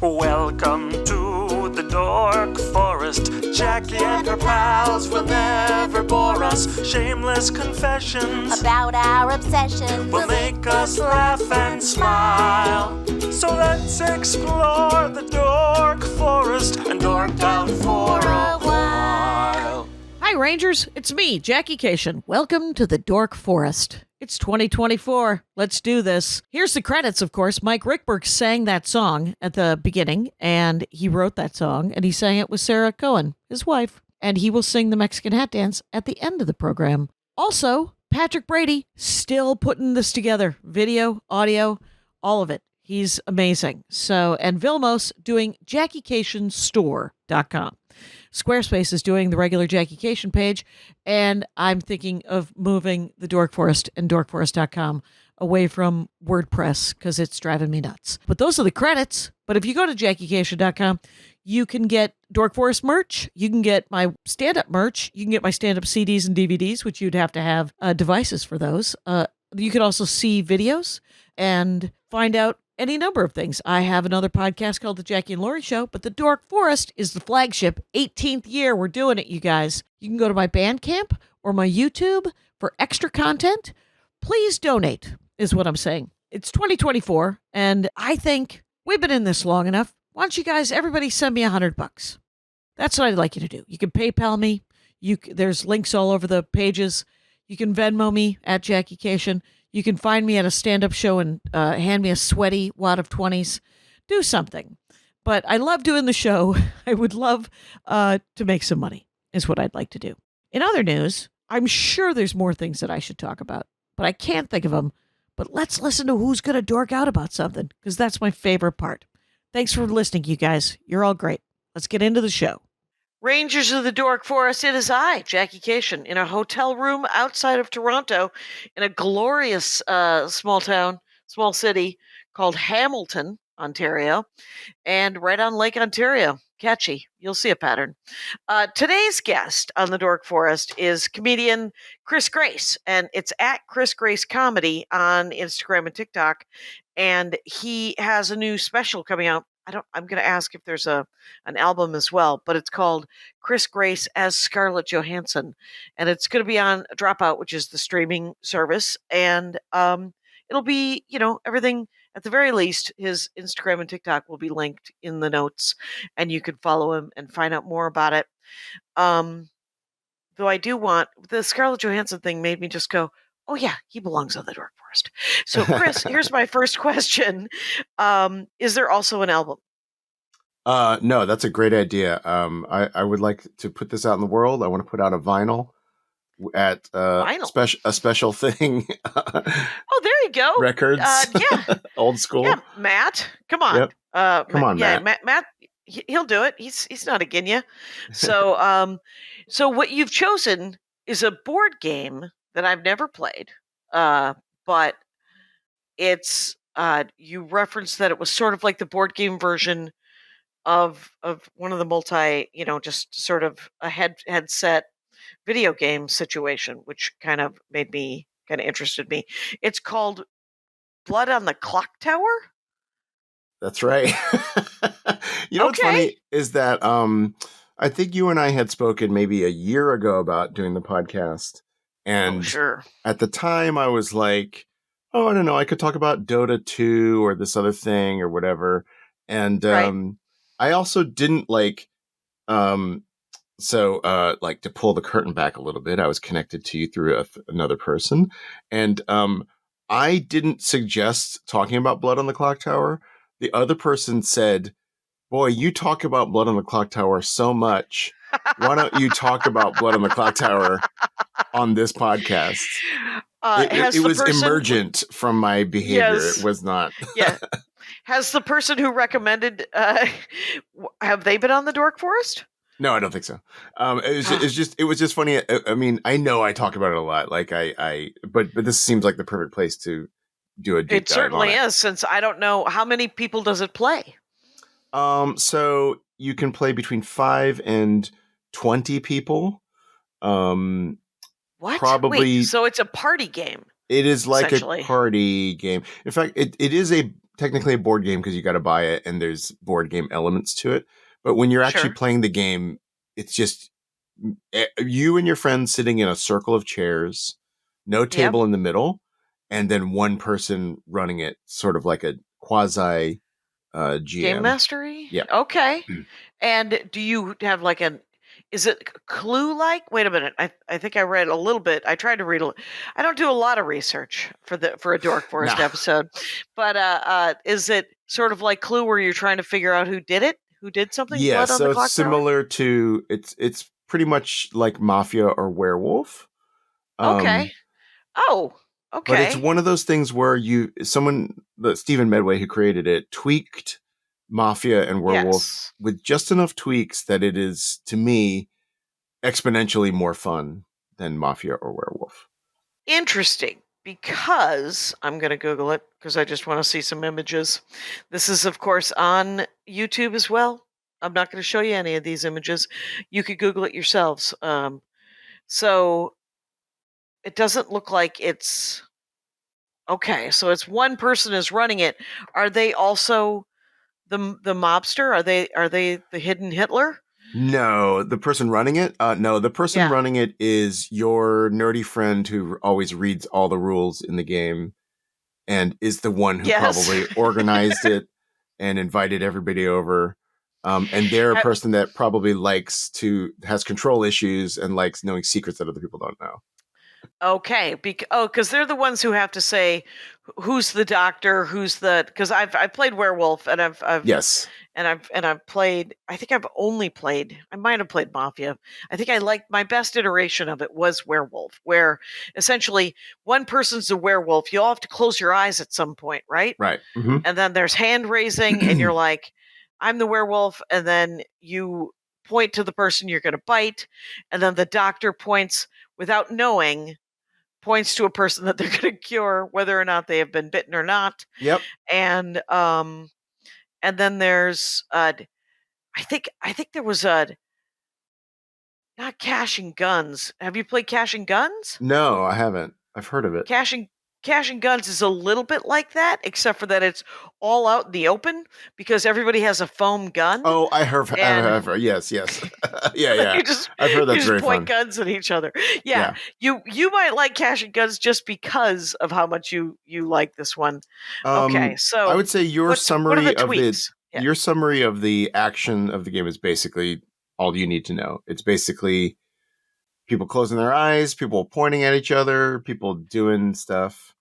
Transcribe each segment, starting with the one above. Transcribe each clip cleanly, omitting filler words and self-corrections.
Welcome to the Dork Forest. Jackie and her pals will never bore us. Shameless confessions about our obsession will make us laugh and smile. So let's explore the Dork Forest and dork out for a while. Hi, Rangers. It's me, Jackie Kashian. Welcome to the Dork Forest. It's 2024. Let's do this. Here's the credits, of course. Mike Ruekberg sang that song at the beginning, and he wrote that song, and he sang it with Sarah Cohen, his wife, and he will sing the Mexican hat dance at the end of the program. Also, Patrick Brady, still putting this together. Video, audio, all of it. He's amazing. So, and Vilmos doing JackieKashianStore.com. Squarespace is doing the regular Jackie Kashian page, and I'm thinking of moving the Dork Forest and dorkforest.com away from WordPress because it's driving me nuts. But those are the credits. But if you go to JackieKashian.com, you can get Dork Forest merch. You can get my stand-up merch. You can get my stand-up CDs and DVDs, which you'd have to have devices for those. You can also see videos and find out any number of things. I have another podcast called The Jackie and Laurie Show, but the Dork Forest is the flagship. 18th year. We're doing it, you guys. You can go to my Bandcamp or my YouTube for extra content. Please donate, is what I'm saying. It's 2024, and I think we've been in this long enough. Why don't you guys, everybody send me $100? That's what I'd like you to do. You can PayPal me. There's links all over the pages. You can Venmo me at Jackie Kashian. You can find me at a stand-up show and hand me a sweaty wad of 20s. Do something. But I love doing the show. I would love to make some money, is what I'd like to do. In other news, I'm sure there's more things that I should talk about, but I can't think of them. But let's listen to who's going to dork out about something, because that's my favorite part. Thanks for listening, you guys. You're all great. Let's get into the show. Rangers of the Dork Forest, it is I, Jackie Kashian, in a hotel room outside of Toronto in a glorious small city called Hamilton, Ontario, and right on Lake Ontario. Catchy. You'll see a pattern. Today's guest on the Dork Forest is comedian Chris Grace, and it's at Chris Grace Comedy on Instagram and TikTok, and he has a new special coming out. I'm going to ask if there's an album as well, but it's called Chris Grace as Scarlett Johansson, and it's going to be on Dropout, which is the streaming service, and it'll be, everything. At the very least, his Instagram and TikTok will be linked in the notes, and you can follow him and find out more about it. Though I do want, the Scarlett Johansson thing made me just go, oh yeah, he belongs on the Dork Forest. So Chris, here's my first question. Is there also an album? No, that's a great idea. I would like to put this out in the world. I want to put out a vinyl at vinyl? A special thing. Oh, there you go. Records. Yeah. Old school. Yeah, Matt. Come on. Yep. Come on, yeah, Matt. Matt, he'll do it. He's not against you. So, so what you've chosen is a board game that I've never played, but it's you referenced that it was sort of like the board game version of one of the just sort of a headset video game situation, which kind of interested me. It's called Blood on the Clocktower. That's right. What's funny is that I think you and I had spoken maybe a year ago about doing the podcast. And sure. At the time I was like, oh, I don't know, I could talk about Dota 2 or this other thing or whatever. And right. I also didn't to pull the curtain back a little bit, I was connected to you through another person. And I didn't suggest talking about Blood on the Clocktower. The other person said, boy, you talk about Blood on the Clocktower so much. Why don't you talk about Blood on the Clocktower on this podcast? It was emergent from my behavior. Yes. It was not. Yeah. Has the person who recommended, have they been on the Dork Forest? No, I don't think so. It was just funny. I mean, I know I talk about it a lot. But this seems like the perfect place to do a deep dive. It certainly is, since I don't know how many people does it play. So you can play between 5 and 20 people. What? Probably. Wait, so it's a party game. It is like a party game. In fact, it is technically a board game because you got to buy it and there's board game elements to it. But when you're actually Sure. playing the game, it's just you and your friends sitting in a circle of chairs, no table in the middle, and then one person running it, sort of like a quasi GM. Game mastery? Yeah. Okay. And do you have like is it Clue-like? Wait a minute. I think I read a little bit. I tried to read I don't do a lot of research for a Dork Forest No. episode. But is it sort of like Clue where you're trying to figure out who did it? Who did something? Yeah, Blood on so the it's Clock Tower? similar to it's pretty much like Mafia or Wearwolf. Okay. Oh, But it's okay. one of those things where Stephen Medway who created it tweaked Mafia and Werewolf Yes. with just enough tweaks that it is, to me, exponentially more fun than Mafia or Werewolf. Interesting, because I'm going to Google it because I just want to see some images. This is, of course, on YouTube as well. I'm not going to show you any of these images. You could Google it yourselves. So it doesn't look like it's okay. So it's one person is running it. Are they also the mobster? Are they the hidden Hitler? No, the person running it? No, the person Yeah. running it is your nerdy friend who always reads all the rules in the game and is the one who Yes. probably organized it and invited everybody over. And they're a I- person that probably has control issues and likes knowing secrets that other people don't know. Okay, because they're the ones who have to say who's the doctor, because I've played Werewolf and I've Yes. and I've played. I think I've only played. I might have played Mafia. I think I liked my best iteration of it was Werewolf, where essentially one person's a werewolf. You all have to close your eyes at some point, right? Right. Mm-hmm. And then there's hand raising, and you're like, "I'm the werewolf," and then you point to the person you're going to bite, and then the doctor points without knowing. Points to a person that they're going to cure, whether or not they have been bitten or not. Yep. And then there's I think there was not Cash and Guns. Have you played Cash and Guns? No, I haven't. I've heard of it. Cash and Guns is a little bit like that, except for that it's all out in the open because everybody has a foam gun. Oh, I heard. Yes. yeah. I've heard that's very point fun. guns at each other. Yeah. You might like Cash and Guns just because of how much you like this one. Okay, so I would say your summary what are the of tweaks? your summary of the action of the game is basically all you need to know. It's basically people closing their eyes, people pointing at each other, people doing stuff.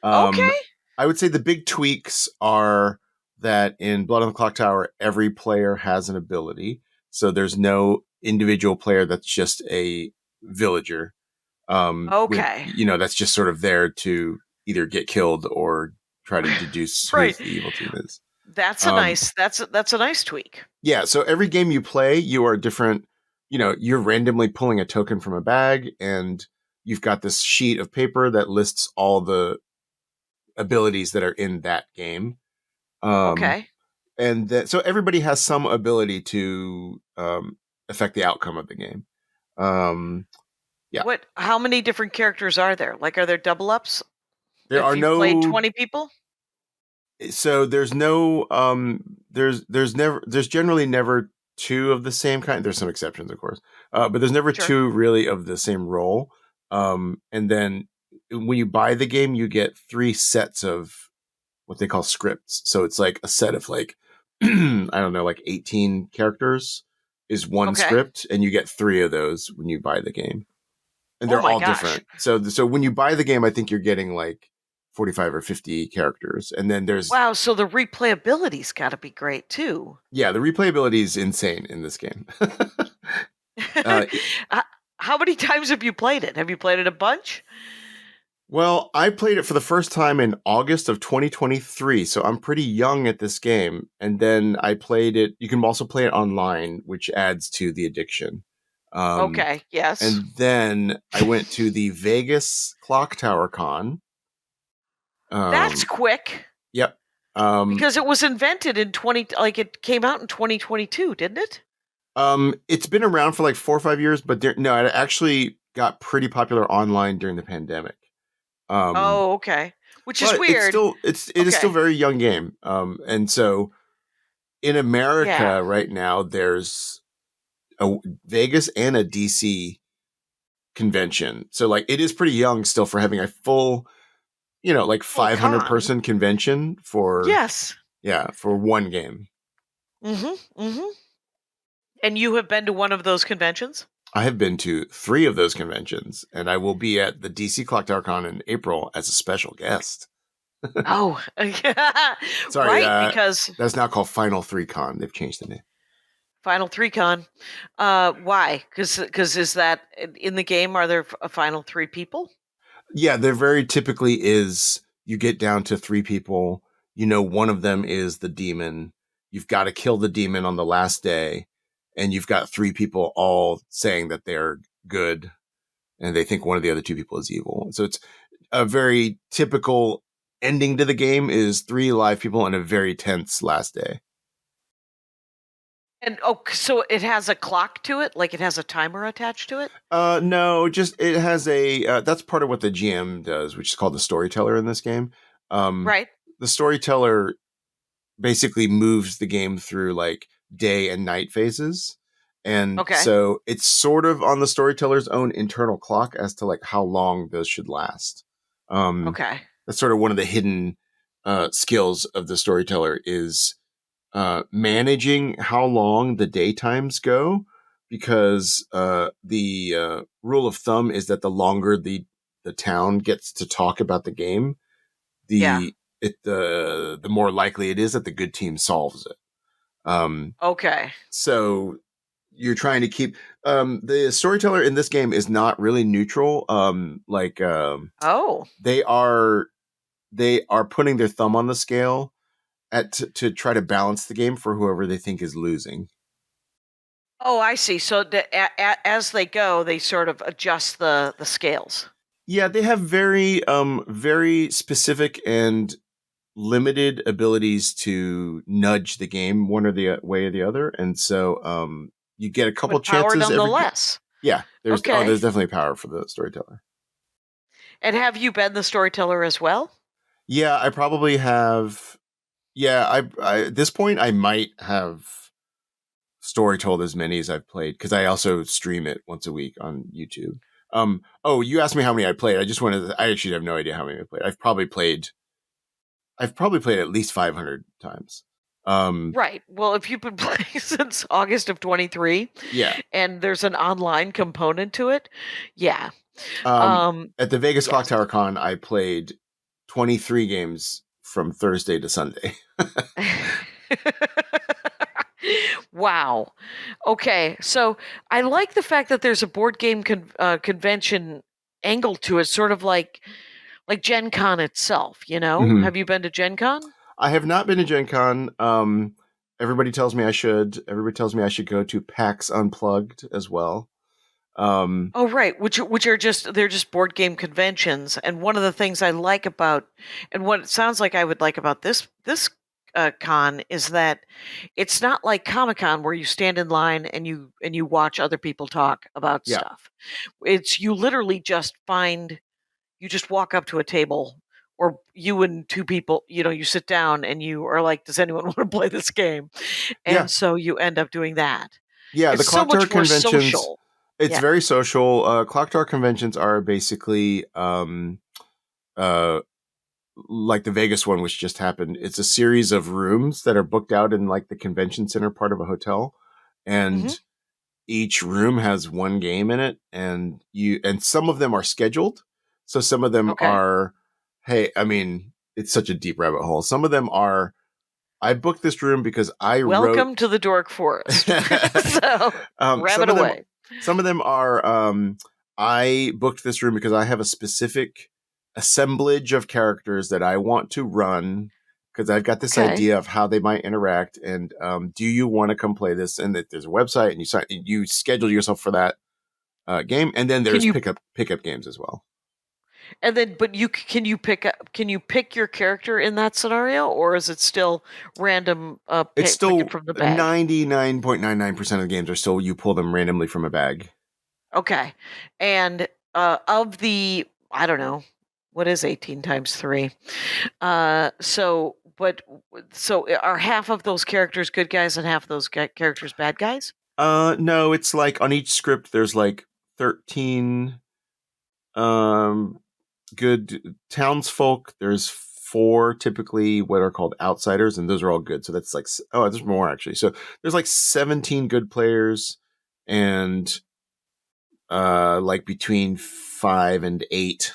Okay. I would say the big tweaks are that in Blood on the Clocktower, every player has an ability. So there's no individual player that's just a villager. Okay. That's just sort of there to either get killed or try to deduce who Right. the evil team is. That's a nice tweak. Yeah. So every game you play, you are different. You're randomly pulling a token from a bag and you've got this sheet of paper that lists all the abilities that are in that game. Okay. And so everybody has some ability to affect the outcome of the game. Yeah. How many different characters are there? Like, are there double ups? There if are you no played 20 people? So there's no there's generally never two of the same kind. There's some exceptions, of course. But there's never Sure. two really of the same role. And then when you buy the game, you get 3 sets of what they call scripts. So it's like a set of like, I don't know, like 18 characters is one Okay. script, and you get 3 of those when you buy the game. And Oh they're my all gosh. different. So when you buy the game, I think you're getting like 45 or 50 characters. And then there's, Wow, so the replayability's got to be great too. yeah, the replayability is insane in this game. How many times have you played it? Have you played it a bunch? Well, I played it for the first time in August of 2023, so I'm pretty young at this game. And then I played it. You can also play it online, which adds to the addiction. Okay, yes. And then I went to the Vegas Clocktower Con. That's quick. Yep. Because it was invented in it came out in 2022, didn't it? It's been around for like 4 or 5 years, but it actually got pretty popular online during the pandemic. Okay. which is But weird. it is still a very young game. And so in America Yeah. right now, there's a Vegas and a DC convention. So like it is pretty young still for having a full, like 500 con. person convention for Yes. for one game. Mm-hmm. Mm-hmm. And you have been to one of those conventions? I have been to 3 of those conventions, and I will be at the DC Clocktower Con in April as a special guest. Oh, Sorry, right, because that's now called Final 3 Con. They've changed the name. Final 3 Con. Why? Because is that in the game? Are there a final 3 people? Yeah, there very typically is. You get down to 3 people. One of them is the demon. You've got to kill the demon on the last day, and you've got 3 people all saying that they're good, and they think one of the other 2 people is evil. So it's a very typical ending to the game is 3 live people and a very tense last day. And so it has a clock to it, like it has a timer attached to it? No, just it has a. That's part of what the GM does, which is called the storyteller in this game. Right. The storyteller basically moves the game through like day and night phases, and so it's sort of on the storyteller's own internal clock as to like how long those should last. Okay. That's sort of one of the hidden skills of the storyteller is managing how long the daytimes go, because the rule of thumb is that the longer the town gets to talk about the game, the more likely it is that the good team solves it. Okay. So you're trying to keep the storyteller in this game is not really neutral. They are putting their thumb on the scale to try to balance the game for whoever they think is losing. Oh, I see. So as they go, they sort of adjust the scales. Yeah, they have very very specific and limited abilities to nudge the game one or the way or the other, and so you get a couple chances. Power nonetheless. There's definitely power for the storyteller. And have you been the storyteller as well? Yeah, I probably have. Yeah, I at this point I might have story told as many as I've played, because I also stream it once a week on YouTube. You asked me how many I played. I actually have no idea how many I played. I've probably played at least 500 times. Right. Well, if you've been playing since August of 23, and there's an online component to it, yeah. At the Vegas Clocktower Con, I played 23 games from Thursday to Sunday. Wow. Okay. So I like the fact that there's a board game convention angle to it, sort of like Gen Con itself, Mm-hmm. Have you been to Gen Con? I have not been to Gen Con. Everybody tells me I should. Everybody tells me I should go to PAX Unplugged as well. Oh, right. Which are they're just board game conventions. And one of the things I like about, and what it sounds like I would like about this con is that it's not like Comic-Con where you stand in line and you watch other people talk about stuff. It's you literally you just walk up to a table, or you and 2 people, you sit down and you are like, does anyone want to play this game? And so you end up doing that. Yeah, it's the so much Clocktower more conventions. social. It's very social. Clocktower conventions are basically like the Vegas one, which just happened. It's a series of rooms that are booked out in like the convention center part of a hotel, and each room has one game in it, and some of them are scheduled. So some of them are, hey, I mean, it's such a deep rabbit hole. Some of them are, I booked this room because Welcome to the Dork Forest. So, rabbit away. Some of them are, I booked this room because I have a specific assemblage of characters that I want to run, because I've got this idea of how they might interact. And do you want to come play this? And that there's a website, and you schedule yourself for that game. And then there's pickup games as well. And then, but can you pick your character in that scenario, or is it still random? It's still pick it from the bag? 99.99% of the games are still you pull them randomly from a bag. Okay, and of the, I don't know, What is 18 times 3? So are half of those characters good guys and half of those characters bad guys? No, it's like on each script there's like 13 good townsfolk. There's 4 typically what are called outsiders, and those are all good. So that's like, oh, there's more actually. So there's like 17 good players and like between 5 and 8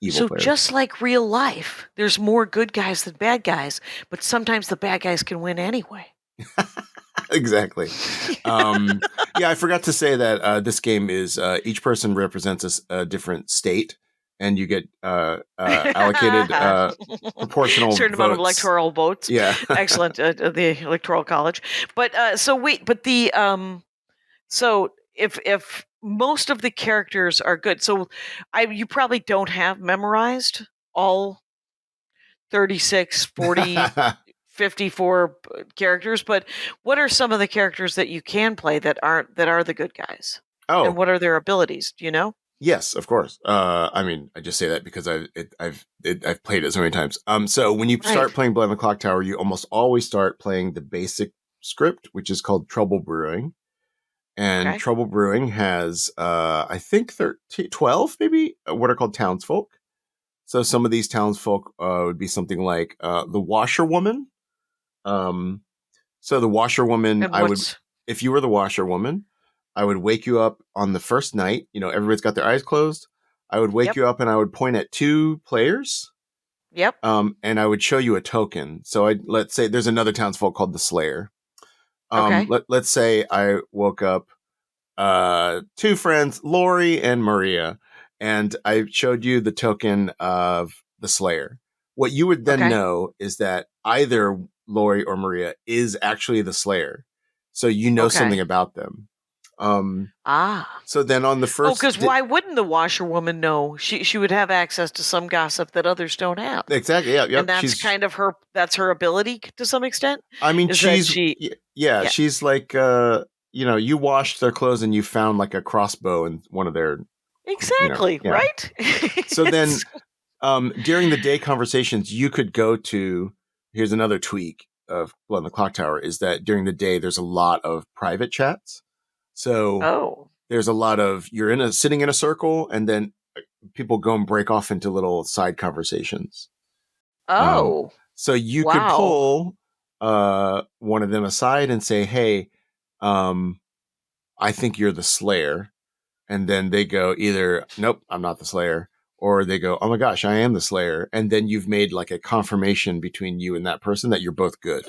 evil players. Just like real life, there's more good guys than bad guys, but sometimes the bad guys can win anyway. Exactly. Yeah, I forgot to say that this game is each person represents a different state, and you get allocated proportional certain votes. amount of electoral votes. Yeah. Excellent. The Electoral College. But so if most of the characters are good, so you probably don't have memorized all 36, 40, 54 characters, but what are some of the characters that you can play that are the good guys? Oh, and what are their abilities? Do you know? Yes, of course. I mean, I just say that because I've played it so many times. So when you start playing Blood on the Clocktower, you almost always start playing the basic script, which is called Trouble Brewing. And Trouble Brewing has, I think, 12 maybe, what are called townsfolk. So some of these townsfolk would be something like the Washerwoman. So the Washerwoman, if you were the Washerwoman, I would wake you up on the first night. You know, everybody's got their eyes closed. I would wake you up and I would point at 2 players. Yep. And I would show you a token. So let's say there's another townsfolk called the Slayer. Let's say I woke up 2 friends, Lori and Maria, and I showed you the token of the Slayer. What you would then know is that either Lori or Maria is actually the Slayer. So you know something about them. So then on the first... because why wouldn't the Washerwoman know? She would have access to some gossip that others don't have. Exactly, yeah. And that's kind of her ability to some extent? I mean, she's like, you washed their clothes and you found like a crossbow in one of their... Exactly, right? So then during the day conversations, you could go to... Here's another tweak of Blood on the Clocktower, is that during the day, there's a lot of private chats. So there's a lot of, you're sitting in a circle, and then people go and break off into little side conversations. So you could pull one of them aside and say, hey, I think you're the Slayer. And then they go either, nope, I'm not the Slayer. Or they go, oh my gosh, I am the Slayer. And then you've made like a confirmation between you and that person that you're both good.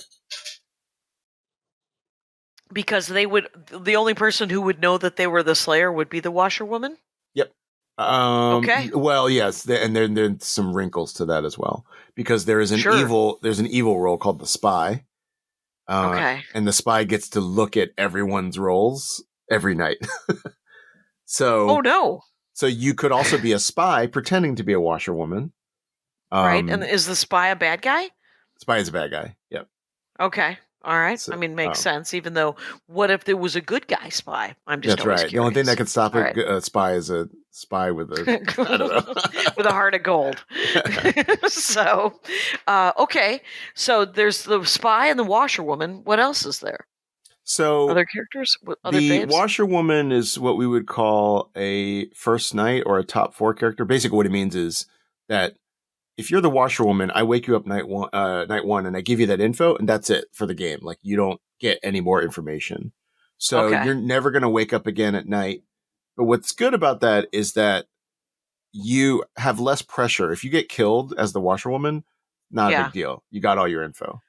Because the only person who would know that they were the Slayer would be the Washerwoman? Yep. Well, yes. And there's some wrinkles to that as well. Because there's an evil role called the Spy. And the Spy gets to look at everyone's roles every night. So you could also be a spy pretending to be a Washerwoman. Right. And is the Spy a bad guy? Spy is a bad guy. Yep. Okay. All right. So, I mean, makes sense. Even though, what if there was a good guy spy? I'm just that's right. Curious. The only thing that can stop a spy is a spy with a I don't know with a heart of gold. So, okay. So there's the Spy and the Washerwoman. What else is there? So other characters? Other the faves? Washerwoman is what we would call a first night or a top 4 character. Basically, what it means is that if you're the Washerwoman, I wake you up night one, and I give you that info, and that's it for the game. Like, you don't get any more information. So you're never going to wake up again at night. But what's good about that is that you have less pressure. If you get killed as the Washerwoman, not a big deal. You got all your info.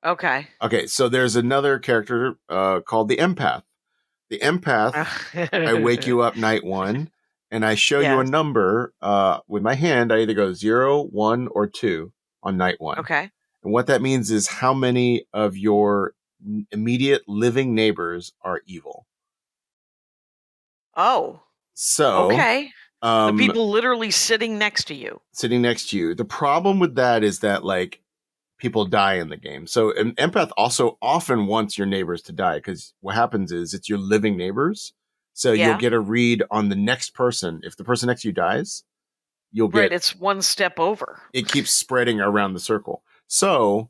Okay. So there's another character called the Empath. The Empath, I wake you up night 1, and I show you a number with my hand. I either go 0, 1, or 2 on night 1. Okay. And what that means is how many of your immediate living neighbors are evil. Oh. So. Okay. The people literally sitting next to you. Sitting next to you. The problem with that is that, like, people die in the game. So an empath also often wants your neighbors to die, because what happens is it's your living neighbors. So you'll get a read on the next person. If the person next to you dies, you'll Right, get it's one step over. it keeps spreading around the circle. So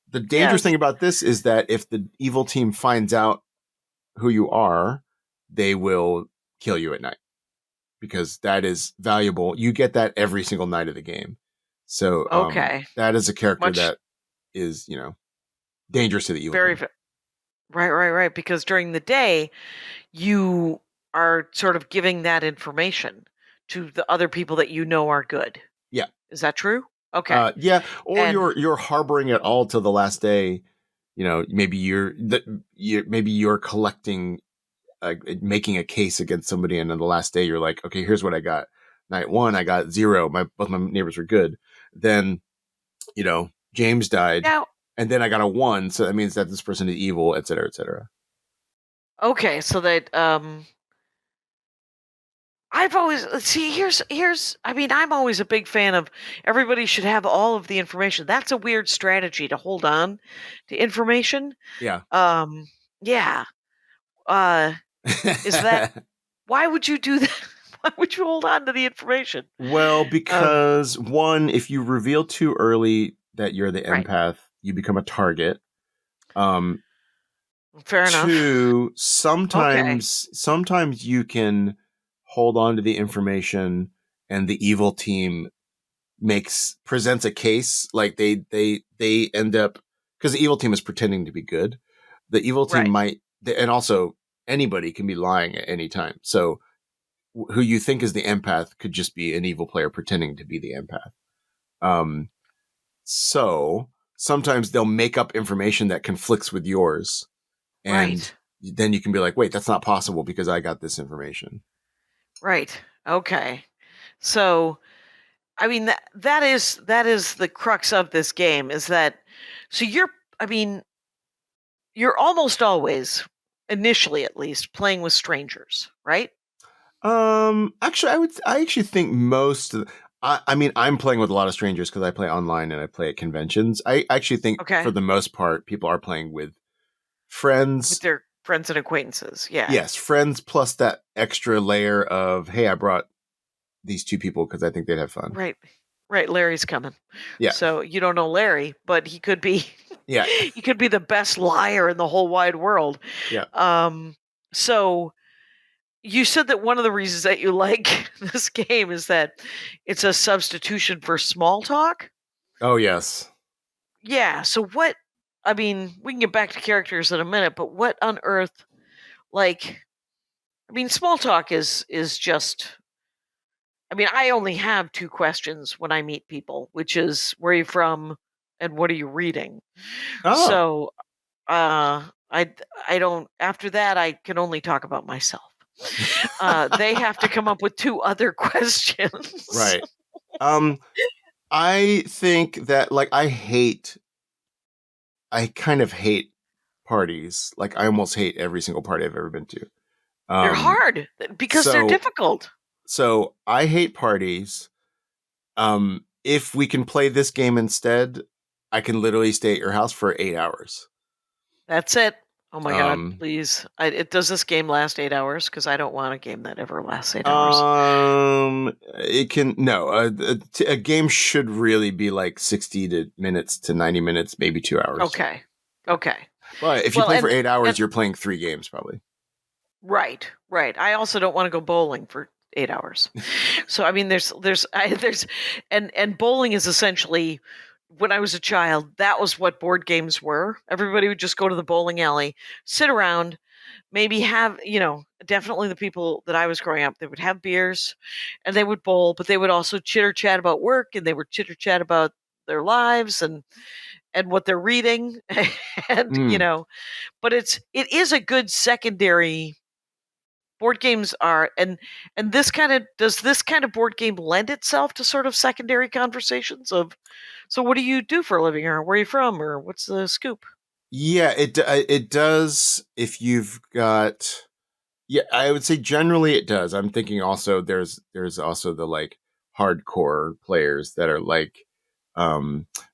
the dangerous Yes. thing about this is that if the evil team finds out who you are, they will kill you at night because that is valuable. You get that every single night of the game. So Okay. that is a character Much that is, dangerous to the evil very team. right. Because during the day, you are sort of giving that information to the other people that you know are good. Yeah. Is that true? Okay. Yeah, or And you're harboring it all till the last day. Maybe maybe you're collecting, making a case against somebody, and on the last day you're like, okay, here's what I got. Night one, I got 0. Both my neighbors were good. Then, James died, now, and then I got a 1, so that means that this person is evil, et cetera, et cetera. okay, so that I've always see here's I mean I'm always a big fan of everybody should have all of the information. That's a weird strategy to hold on to information. Yeah. Yeah. Is that why would you do that? Why would you hold on to the information? Well, because one, if you reveal too early that you're the Right. empath, you become a target. Fair enough. 2, Okay. sometimes you can hold on to the information, and the evil team presents a case, like they end up, because the evil team is pretending to be good. The evil team Right. and also anybody can be lying at any time. So who you think is the empath could just be an evil player pretending to be the empath. So sometimes they'll make up information that conflicts with yours, and Right. then you can be like, wait, that's not possible because I got this information. Right. Okay. So I mean that is the crux of this game is that so you're almost always initially at least playing with strangers, right? Actually, I actually think most of I mean, I'm playing with a lot of strangers because I play online and I play at conventions. I actually think for Okay. the most part, people are playing with With friends. their friends and acquaintances. Yeah. Yes, friends plus that extra layer of, hey, I brought these 2 people because I think they'd have fun. Right. Right. Larry's coming. Yeah. So you don't know Larry, but he could be Yeah. he could be the best liar in the whole wide world. Yeah. So you said that one of the reasons that you like this game is that it's a substitution for small talk. Oh, yes. Yeah. So what? I mean, we can get back to characters in a minute, but what on earth? Like, I mean, small talk is just. I mean, I only have 2 questions when I meet people, which is where are you from and what are you reading. Oh. So, I don't. After that, I can only talk about myself. They have to come up with 2 other questions. Right. I think that, like, I kind of hate parties. Like, I almost hate every single party I've ever been to. They're hard because they're so difficult. So I hate parties. If we can play this game instead, I can literally stay at your house for 8 hours. That's it. Oh my god, Um, please. Does this game last 8 hours? Because I don't want a game that ever lasts 8 hours. It can no. A game should really be like 60 minutes to 90 minutes, maybe 2 hours. Okay. Okay. But if you Well, play for 8 hours, and- you're playing 3 games probably. Right. Right. I also don't want to go bowling for 8 hours. So I mean, there's and bowling is essentially when I was a child, that was what board games were. Everybody would just go to the bowling alley, sit around, maybe have, definitely the people that I was growing up, they would have beers and they would bowl, but they would also chitter chat about work and they would chitter chat about their lives and what they're reading and but it is a good secondary board games are and this does this kind of board game lend itself to sort of secondary conversations of so what do you do for a living or where are you from or what's the scoop? Yeah, it does if you've got. Yeah, I would say generally it does. I'm thinking also there's also the like hardcore players that are like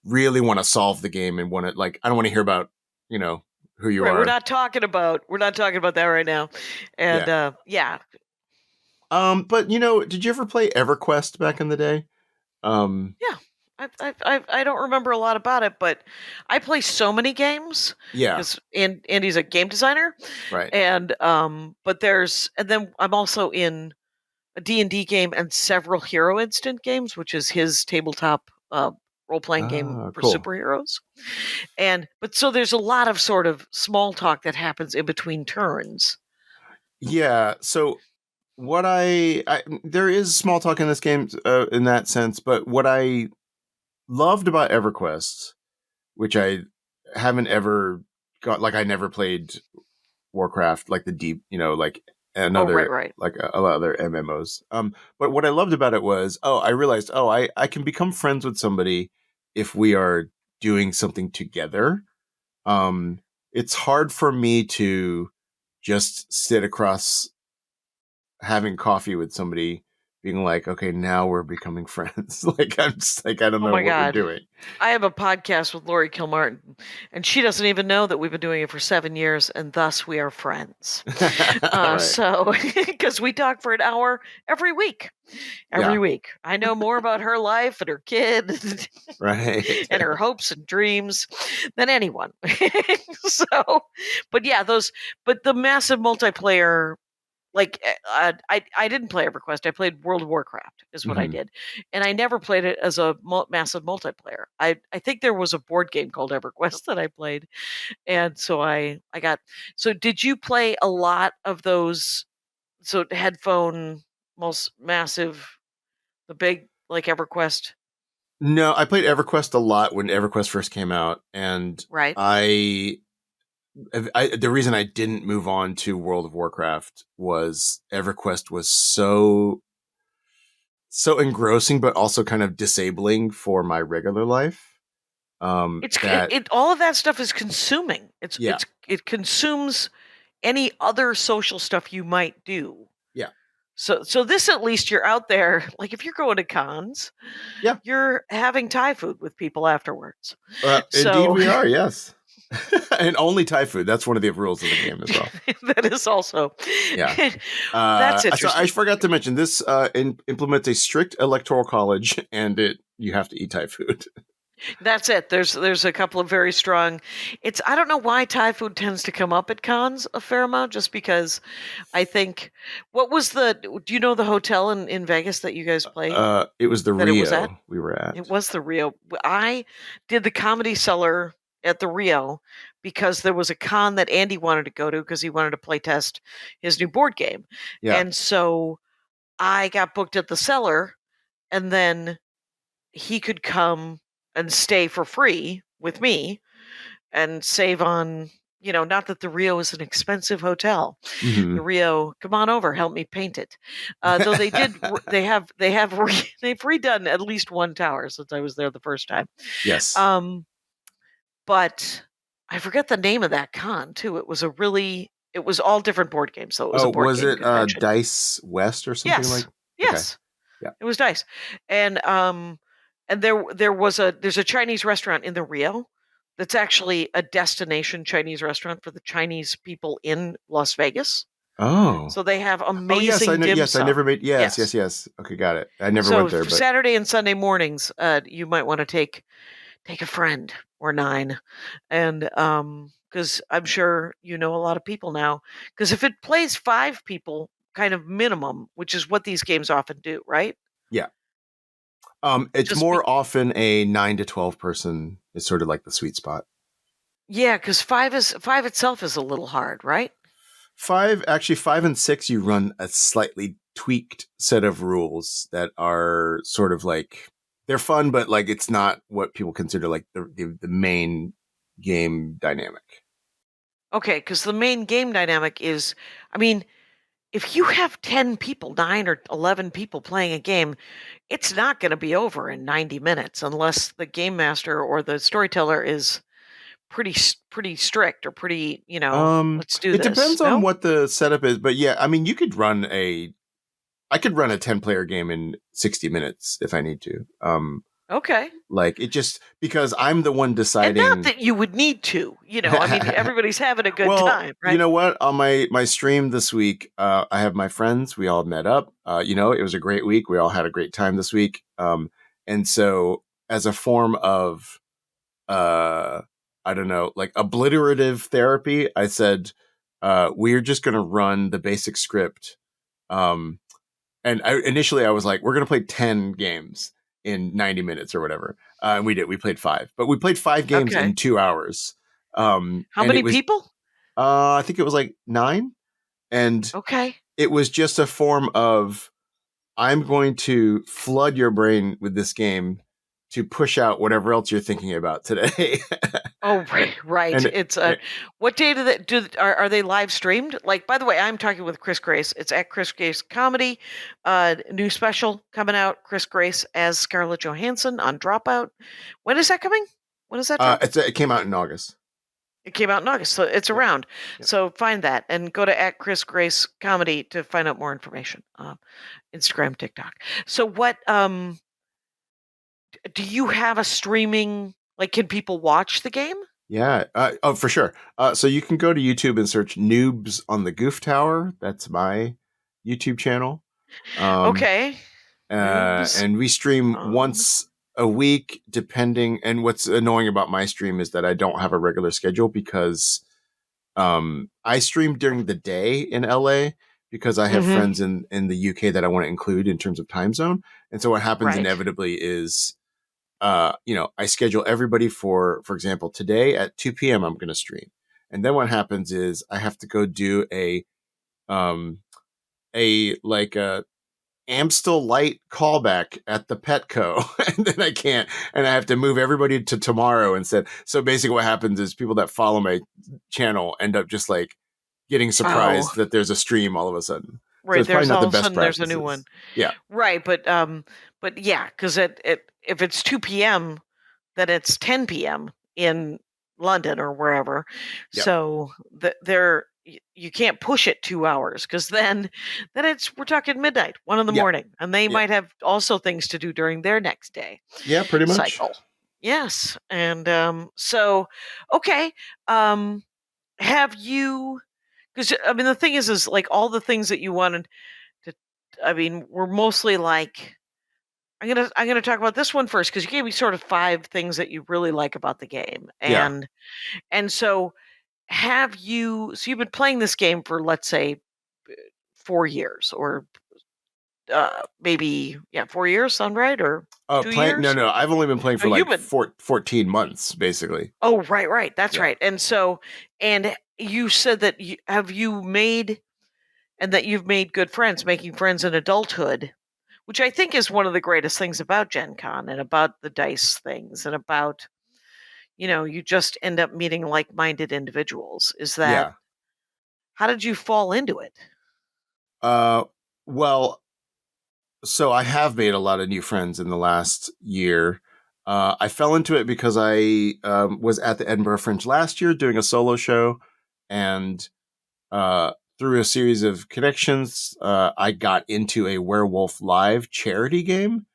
really want to solve the game and want to like I don't want to hear about, who you Right, are. we're not talking about that right now. And yeah. But did you ever play EverQuest back in the day? Yeah. I don't remember a lot about it, but I play so many games Yeah, because Andy's a game designer, right. and then I'm also in a D&D game and several Hero Instant games, which is his tabletop role-playing game for Cool. superheroes. But so there's a lot of sort of small talk that happens in between turns. Yeah. So what there is small talk in this game in that sense, but what I loved about EverQuest, which I haven't ever got, like I never played Warcraft, like the deep, like another, Right. like a lot of other MMOs. But what I loved about it was, I realized, I can become friends with somebody if we are doing something together. It's hard for me to just sit across having coffee with somebody being like, okay, now we're becoming friends. Like, I'm just like, I don't Oh know my what we're God. doing. I have a podcast with Lori Kilmartin, and she doesn't even know that we've been doing it for 7 years, and thus we are friends. Right. So, because we talk for an hour every week. Yeah. I know more about her life and her kid Right. and her hopes and dreams than anyone. So, but yeah, but the massive multiplayer, like I didn't play EverQuest. I played World of Warcraft is what I Mhm. did, and I never played it as a massive multiplayer. I think there was a board game called EverQuest that I played, and so I got. So did you play a lot of those? So headphone, most massive, the big like EverQuest, No, I played EverQuest a lot when EverQuest first came out, and right? the reason I didn't move on to World of Warcraft was EverQuest was so engrossing, but also kind of disabling for my regular life. That All of that stuff is consuming. Yeah, It consumes any other social stuff you might do. yeah, So this at least you're out there. Like if you're going to cons, yeah. you're having Thai food with people afterwards. Indeed, So we are. Yes, and only Thai food. That's one of the rules of the game as well. that is also Yeah. that's So I interesting. forgot to mention this implements a strict electoral college, and you have to eat Thai food. That's it. There's a couple of very strong. I don't know why Thai food tends to come up at cons a fair amount, just because I think do you know the hotel in Vegas that you guys played? It was the That it was at? Rio we were at. It was the Rio. I did the Comedy Cellar at the Rio because there was a con that Andy wanted to go to because he wanted to play test his new board game. Yeah. And so I got booked at the Cellar, and then he could come and stay for free with me and save on, not that the Rio is an expensive hotel. Mhm. The Rio, come on over, help me paint it. Though they did, they've redone at least one tower since I was there the first time. Yes. But I forget the name of that con too. It was all different board games, so it was a board Was game it convention. Dice West or something Yes, like? yes, Yeah. it was Dice, and there's a Chinese restaurant in the Rio that's actually a destination Chinese restaurant for the Chinese people in Las Vegas. Oh. So they have Oh yes, amazing I know. dim Yes, I sum. never made. Yes, Yes. yes. Okay, got it. I never So went there, for but Saturday and Sunday mornings, you might want to take a friend or 9, and because I'm sure you know a lot of people now. Because if it plays 5 people, kind of minimum, which is what these games often do, right? yeah. It's Just be more often a 9 to 12 person is sort of like the sweet spot. Yeah, because 5 itself is a little hard, right? 5 and 6, you run a slightly tweaked set of rules that are sort of like they're fun, but like it's not what people consider like the main game dynamic. Okay, because the main game dynamic is, I mean, if you have 10 people, 9 or 11 people playing a game, it's not going to be over in 90 minutes unless the game master or the storyteller is pretty strict or pretty, let's do It this. depends on No? what the setup is, but yeah, I mean, I could run a 10 player game in 60 minutes if I need to. Okay. Like, it just, because I'm the one And deciding. not that you would need to, I mean, everybody's having a good time, right? You know what? On my stream this week, I have my friends. We all met up. It was a great week. We all had a great time this week. And so as a form of, I don't know, like obliterative therapy, I said, we're just going to run the basic script. And initially I was like, we're going to play 10 games in 90 minutes or whatever. And we did. We played 5. But we played 5 games in 2 hours. How many people? I think it was like 9. And Okay. it was just a form of, I'm going to flood your brain with this game to push out whatever else you're thinking about today. Oh, right. And It's what day are they live streamed? Like, by the way, I'm talking with Chris Grace. It's at Chris Grace Comedy. New special coming out. Chris Grace as Scarlett Johansson on Dropout. When is that coming? When is that drop? It came out in August. It came out in August, so it's around. Yep. So find that and go to at Chris Grace Comedy to find out more information. Instagram, TikTok. So what? Do you have a streaming? Like, can people watch the game? Yeah. For sure. So you can go to YouTube and search Noobs on the Goof Tower. That's my YouTube channel. Okay. And we stream once a week, depending. And what's annoying about my stream is that I don't have a regular schedule because I stream during the day in LA because I have friends in the UK that I want to include in terms of time zone. And so what happens inevitably is, I schedule everybody for example, today at 2 p.m. I'm going to stream. And then what happens is I have to go do a Amstel Light callback at the Petco. And then I can't, and I have to move everybody to tomorrow instead. So basically what happens is people that follow my channel end up just like getting surprised that there's a stream all of a sudden. Right. So it's There's probably not all the of a best sudden practices. there's a new one. Yeah. Right. But yeah, because if it's 2 p.m., then it's 10 p.m. in London or wherever. Yep. So you can't push it 2 hours because then we're talking midnight, 1 a.m, and they might have also things to do during their next day. Yeah, pretty much. Cycle. Yes, and so okay, have you? Because I mean, the thing is like all the things that you wanted to. I mean, we're mostly like. I'm gonna talk about this one first because you gave me sort of 5 things that you really like about the game, and so so you've been playing this game for, let's say, 4 years or maybe 4 years, sound right? Or 2 years? No, I've only been playing for 14 months basically. Oh, right, that's right. And so, and you said that you've made good friends, making friends in adulthood, which I think is one of the greatest things about Gen Con and about the dice things and about, you just end up meeting like-minded individuals. Is that, how did you fall into it? Well, so I have made a lot of new friends in the last year. I fell into it because I was at the Edinburgh Fringe last year doing a solo show, and through a series of connections, I got into a Wearwolf Live charity game.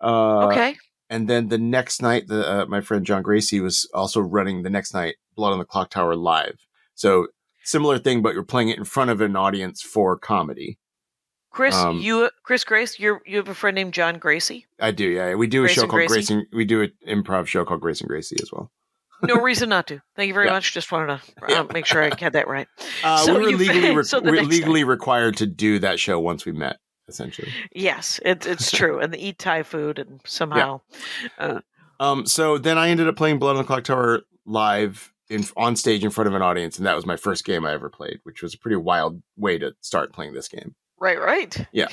Okay. And then the next night, my friend John Gracie was also running the next night Blood on the Clocktower Live. So similar thing, but you're playing it in front of an audience for comedy. Chris, Chris Grace, you have a friend named John Gracie? I do, yeah. We do Grace a show and called Gracie? Grace. We do an improv show called Grace and Gracie as well. No reason not to. Thank you very much. Just wanted to make sure I had that right. We were legally required to do that show once we met, essentially. Yes, it's true. And they eat Thai food and somehow. So then I ended up playing Blood on the Clocktower Live on stage in front of an audience, and that was my first game I ever played, which was a pretty wild way to start playing this game. Right. Yeah.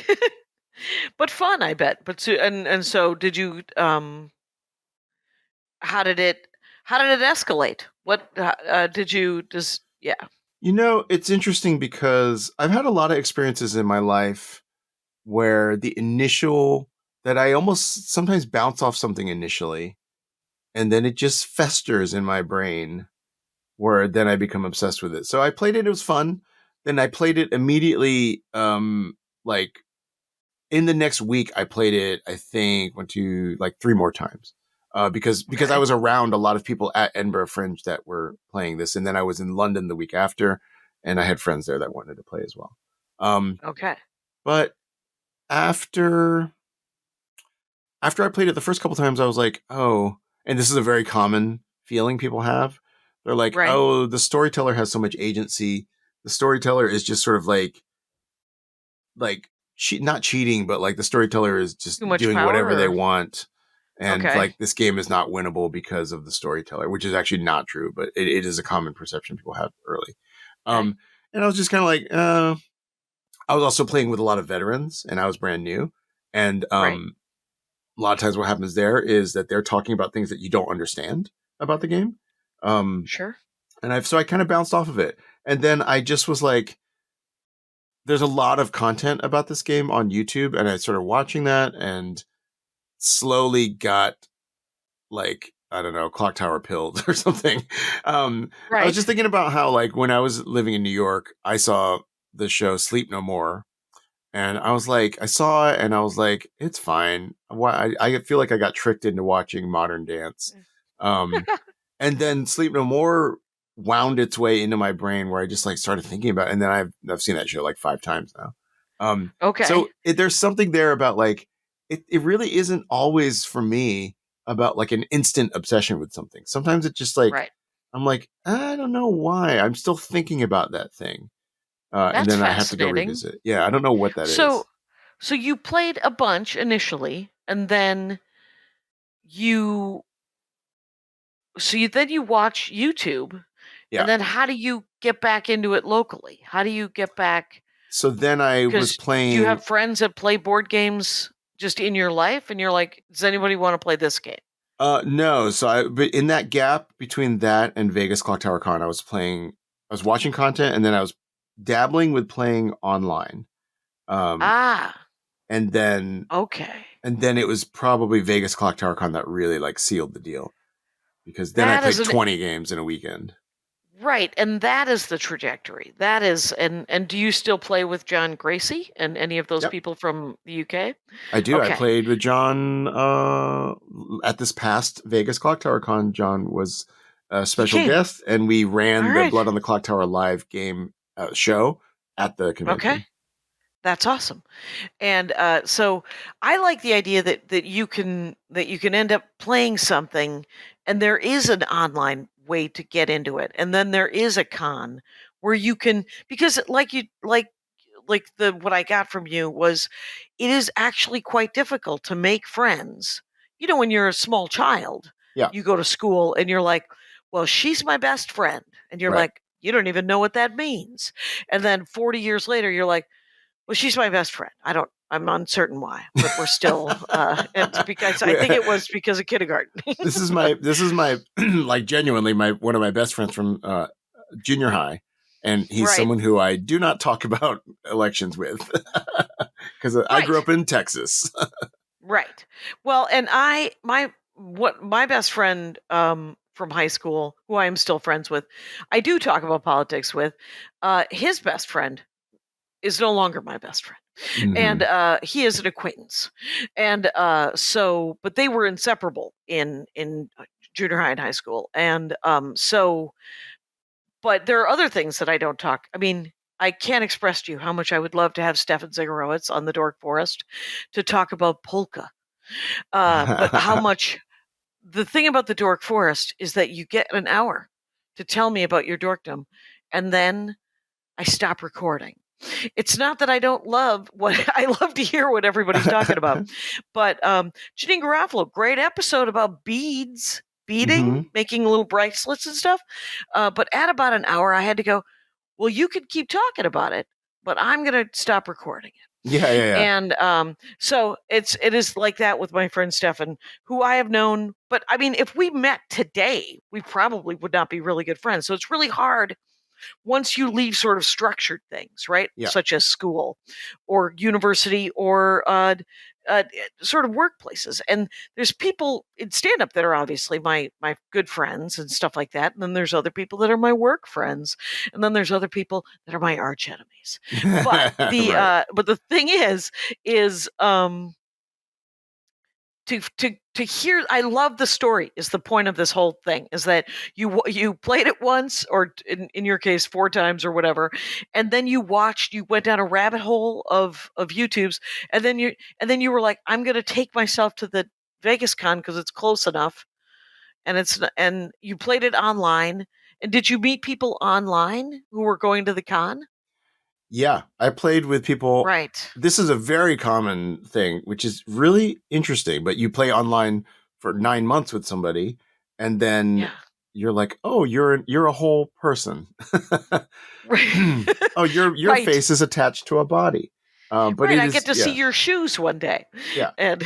But fun, I bet. But so did you how did it escalate? What it's interesting because I've had a lot of experiences in my life where that I almost sometimes bounce off something initially, and then it just festers in my brain, where then I become obsessed with it. So I played it was fun. Then I played it immediately, in the next week, I played it, I think, went to like 3 more times. Because I was around a lot of people at Edinburgh Fringe that were playing this. And then I was in London the week after, and I had friends there that wanted to play as well. Okay. But after I played it the first couple times, I was like, oh, and this is a very common feeling people have. They're like, Right. oh, the storyteller has so much agency. The storyteller is just sort of like not cheating, but like the storyteller is just Too much doing power, whatever they or- want. And Okay. like this game is not winnable because of the storyteller, which is actually not true, but it is a common perception people have early. And I was just kind of like, I was also playing with a lot of veterans and I was brand new. And Right. a lot of times what happens there is that they're talking about things that you don't understand about the game. Sure. And I kind of bounced off of it. And then I just was like, there's a lot of content about this game on YouTube. And I started watching that and slowly got like, I don't know, Clocktower pilled or something. I Right. was just thinking about how like when I was living in New York, I saw the show Sleep No More. And I was like, I saw it and I was like, it's fine. Why I feel like I got tricked into watching Modern Dance. And then Sleep No More wound its way into my brain where I just like started thinking about it. And then I've seen that show like 5 times now. Okay. So there's something there about like, it really isn't always for me about like an instant obsession with something. Sometimes it's just like, Right. I'm like, I don't know why. I'm still thinking about that thing. And That's then I have to go fascinating. revisit. Yeah, I don't know what that is. So you played a bunch initially, and then you then you watch YouTube, Yeah. and then how do you get back into it locally? How do you get back? So then I was Because playing. do you have friends that play board games just in your life, and you're like, does anybody want to play this game? No. But in that gap between that and Vegas Clocktower Con, I was watching content, and then I was dabbling with playing online. And then Okay. And then it was probably Vegas Clocktower Con that really like sealed the deal, because then That I is played 20 games in a weekend. Right, and that is the trajectory. That is, and do you still play with John Gracie and any of those Yep. people from the UK? I do. Okay. I played with John at this past Vegas Clocktower Con. John was a special came. guest, and we ran All the right. Blood on the Clocktower live game show at the convention. Okay. That's awesome. And so I like the idea that you can end up playing something, and there is an online way to get into it, and then there is a con where you can, because like the what I got from you was, it is actually quite difficult to make friends. You know, when you're a small child, Yeah. you go to school and you're like, well, she's my best friend, and you're Right. like, you don't even know what that means. And then 40 years later, you're like, well, she's my best friend. I'm uncertain why, but we're still, it's because I think it was because of kindergarten. This is my like genuinely one of my best friends from junior high, and he's Right. someone who I do not talk about elections with because I grew up in Texas. Right. Well, and my best friend from high school, who I am still friends with, I do talk about politics with. His best friend is no longer my best friend. Mhm. And he is an acquaintance. And but they were inseparable in junior high and high school. And but there are other things that I don't talk. I mean, I can't express to you how much I would love to have Stefan Zigorowitz on the Dork Forest to talk about polka. But how much, the thing about the Dork Forest is that you get an hour to tell me about your dorkdom, and then I stop recording. It's not that I don't love what I love to hear what everybody's talking about, but Janine Garofalo, great episode about beading, Mhm. making little bracelets and stuff. But at about an hour, I had to go, well, you could keep talking about it, but I'm going to stop recording it. Yeah. And so it is like that with my friend Stefan, who I have known. But I mean, if we met today, we probably would not be really good friends. So it's really hard once you leave sort of structured things, right? Yeah. Such as school or university or sort of workplaces. And there's people in stand up that are obviously my good friends and stuff like that. And then there's other people that are my work friends. And then there's other people that are my arch enemies. But but the thing is to hear, I love the story is the point of this whole thing, is that you played it once, or in your case 4 times or whatever, and then you went down a rabbit hole of YouTubes, and then you were like, I'm going to take myself to the Vegas con because it's close enough, and you played it online. And did you meet people online who were going to the con? Yeah, I played with people. Right. This is a very common thing, which is really interesting. But you play online for 9 months with somebody, and then you're like, "Oh, you're a whole person." Right. Oh, your face is attached to a body. But right, I get to see your shoes one day. Yeah. And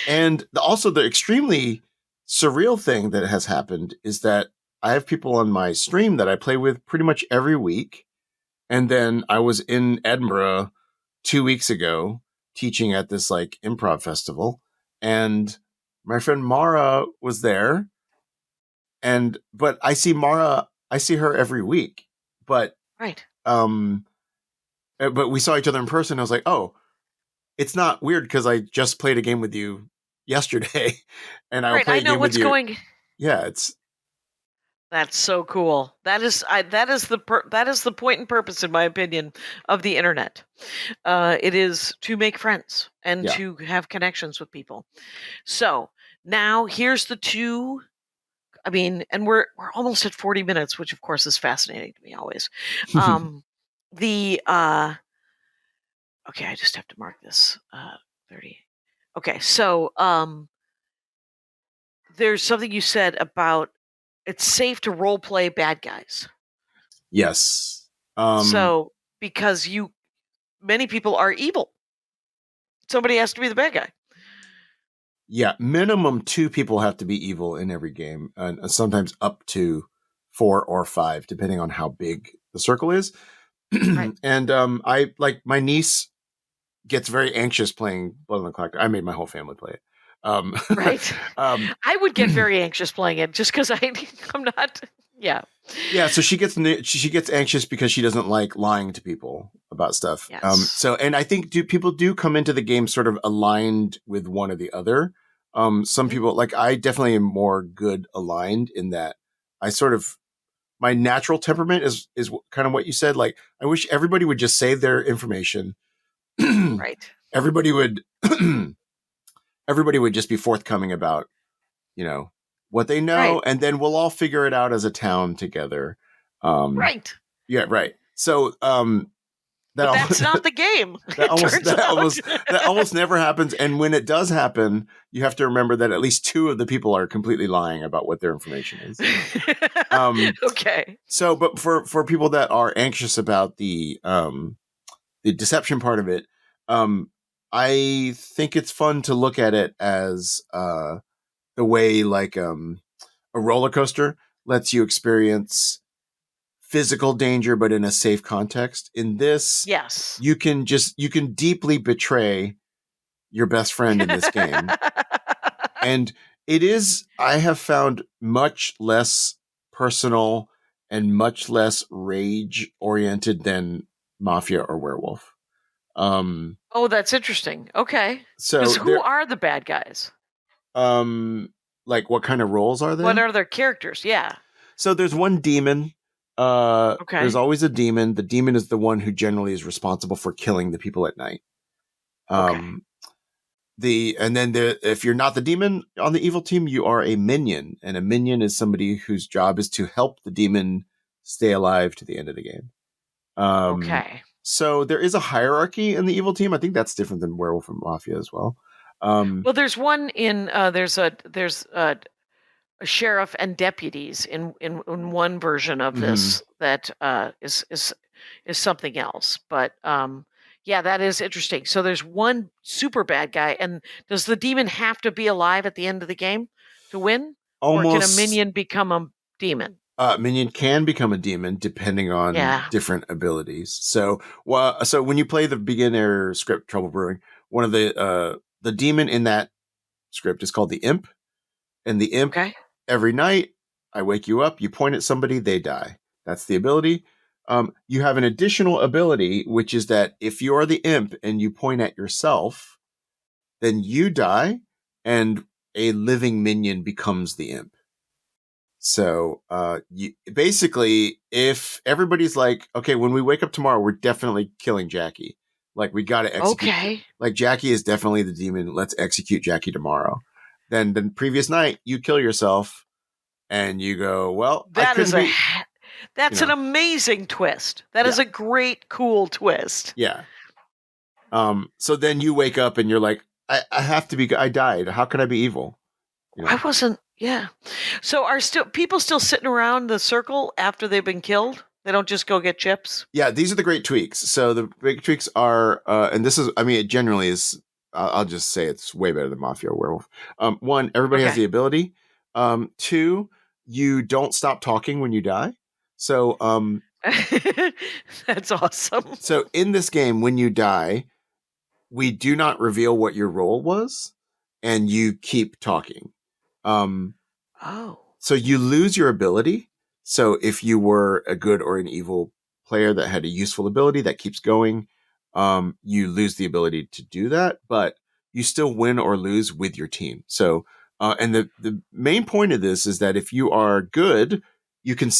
and also the extremely surreal thing that has happened is that I have people on my stream that I play with pretty much every week. And then I was in Edinburgh 2 weeks ago teaching at this like improv festival, and my friend Mara was there. But I see her every week. But right. But we saw each other in person. I was like, oh, it's not weird because I just played a game with you yesterday, and I'll play a game with you. Going. Yeah, That's so cool. That is the point and purpose, in my opinion, of the internet. It is to make friends and to have connections with people. So now here's the two. I mean, and we're almost at 40 minutes, which of course is fascinating to me always. Okay, I just have to mark this. 30. Okay, so there's something you said about it's safe to role play bad guys. Yes. So because many people are evil, somebody has to be the bad guy. Yeah, minimum 2 people have to be evil in every game, and sometimes up to 4 or 5, depending on how big the circle is. Right. And I like my niece gets very anxious playing Blood on the Clocktower. I made my whole family play it. Right. I would get very anxious playing it just because I'm not. Yeah. Yeah. So she gets anxious because she doesn't like lying to people about stuff. Yes. So, and I think people do come into the game sort of aligned with one or the other. Some people, like I definitely am more good aligned in that I sort of, my natural temperament is kind of what you said. Like, I wish everybody would just save their information. Right. Everybody would just be forthcoming about, what they know, right. And then we'll all figure it out as a town together. Right. Yeah. Right. So, that's not the game. That almost never happens. And when it does happen, you have to remember that at least 2 of the people are completely lying about what their information is. Okay. So, but for people that are anxious about the deception part of it, I think it's fun to look at it as the way like a roller coaster lets you experience physical danger, but in a safe context. In this, yes, you can deeply betray your best friend in this game. And I have found much less personal and much less rage oriented than Mafia or Werewolf. Oh, that's interesting. Okay. So who are the bad guys? Like what kind of roles are they? What are their characters? Yeah. So there's one demon. Okay. There's always a demon. The demon is the one who generally is responsible for killing the people at night. Okay. If you're not the demon on the evil team, you are a minion, and a minion is somebody whose job is to help the demon stay alive to the end of the game. Okay. So there is a hierarchy in the evil team. I think that's different than Werewolf and Mafia as well. Well, there's one in there's a sheriff and deputies in one version of this that is something else. But yeah, that is interesting. So there's one super bad guy, and does the demon have to be alive at the end of the game to win? Almost, or can a minion become a demon? Minion can become a demon depending on different abilities. So when you play the beginner script Trouble Brewing, one of the demon in that script is called the imp, and the imp Okay. every night I wake you up, you point at somebody, they die. That's the ability. You have an additional ability, which is that if you are the imp and you point at yourself, then you die, and a living minion becomes the imp. So, basically, if everybody's like, okay, when we wake up tomorrow, we're definitely killing Jackie. Like, we got to execute. Okay. Like, Jackie is definitely the demon. Let's execute Jackie tomorrow. Then the previous night, you kill yourself, and you go, well, I couldn't be. That's an amazing twist. That is a great, cool twist. Yeah. So then you wake up and you're like, I have to be. I died. How could I be evil? I wasn't. Yeah. So are people still sitting around the circle after they've been killed? They don't just go get chips? Yeah, these are the great tweaks. So the big tweaks are, and this is, I mean, it generally is, I'll just say it's way better than Mafia or Werewolf. One, everybody has the ability. Two, you don't stop talking when you die. So, that's awesome. So in this game, when you die, we do not reveal what your role was, and you keep talking. So you lose your ability. So if you were a good or an evil player that had a useful ability that keeps going, you lose the ability to do that, but you still win or lose with your team. So, and the main point of this is that if you are good, you can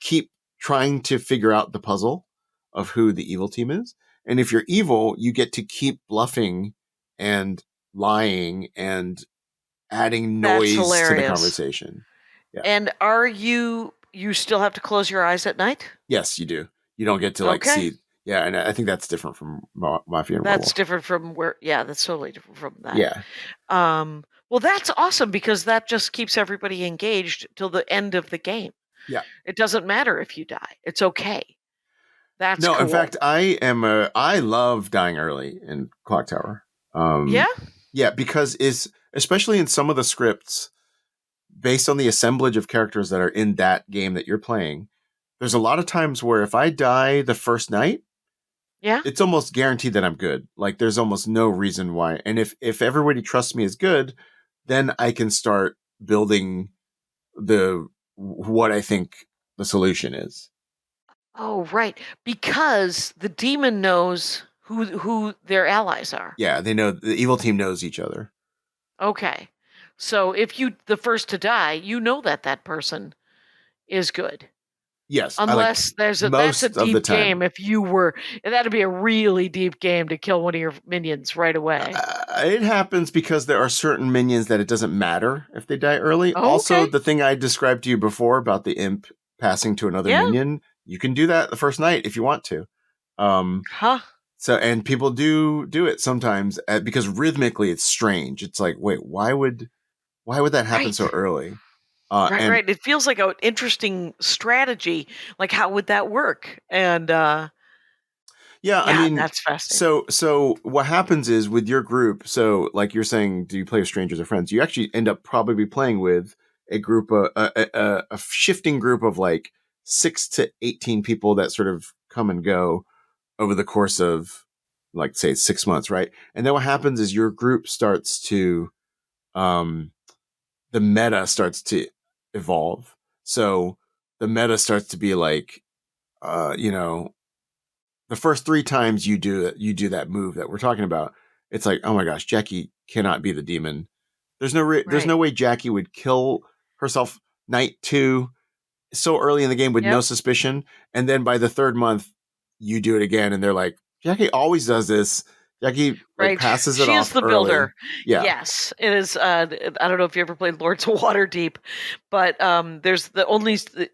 keep trying to figure out the puzzle of who the evil team is. And if you're evil, you get to keep bluffing and lying and adding noise to the conversation. Yeah. And are you still have to close your eyes at night? Yes, you do. You don't get to see. Yeah, and I think that's different from Mafia and That's Werewolf. different from that's totally different from that. Yeah. Well, that's awesome because that just keeps everybody engaged till the end of the game. Yeah. It doesn't matter if you die. It's okay. That's cool. In fact, I love dying early in Clocktower. Yeah, because especially in some of the scripts, based on the assemblage of characters that are in that game that you're playing, there's a lot of times where if I die the first night, it's almost guaranteed that I'm good. Like there's almost no reason why. And if everybody trusts me as good, then I can start building what I think the solution is. Oh, right. Because the demon knows who their allies are. Yeah, they know the evil team knows each other. Okay. So if you the first to die, you know that person is good. Yes. Unless that's a deep game. If you were, that'd be a really deep game to kill one of your minions right away. It happens because there are certain minions that it doesn't matter if they die early. Also, the thing I described to you before about the imp passing to another minion, you can do that the first night if you want to. So, and people do it sometimes because rhythmically it's strange. It's like, wait, why would that happen so early? Right. It feels like an interesting strategy. Like, how would that work? And I mean, that's fascinating. So what happens is with your group. So, like you're saying, do you play with strangers or friends? You actually end up probably playing with a group, a shifting group of like 6 to 18 people that sort of come and go over the course of, like, say, 6 months, right? And then what happens is your group starts to, the meta starts to evolve. So the meta starts to be like, the first 3 times you do that move that we're talking about, it's like, oh my gosh, Jackie cannot be the demon. There's no way Jackie would kill herself night 2 so early in the game with no suspicion. And then by the 3rd month, you do it again, and they're like, Jackie always does this. Jackie passes it off. She is the early. builder. Yeah. Yes, it is. I don't know if you ever played Lords of Waterdeep, but there's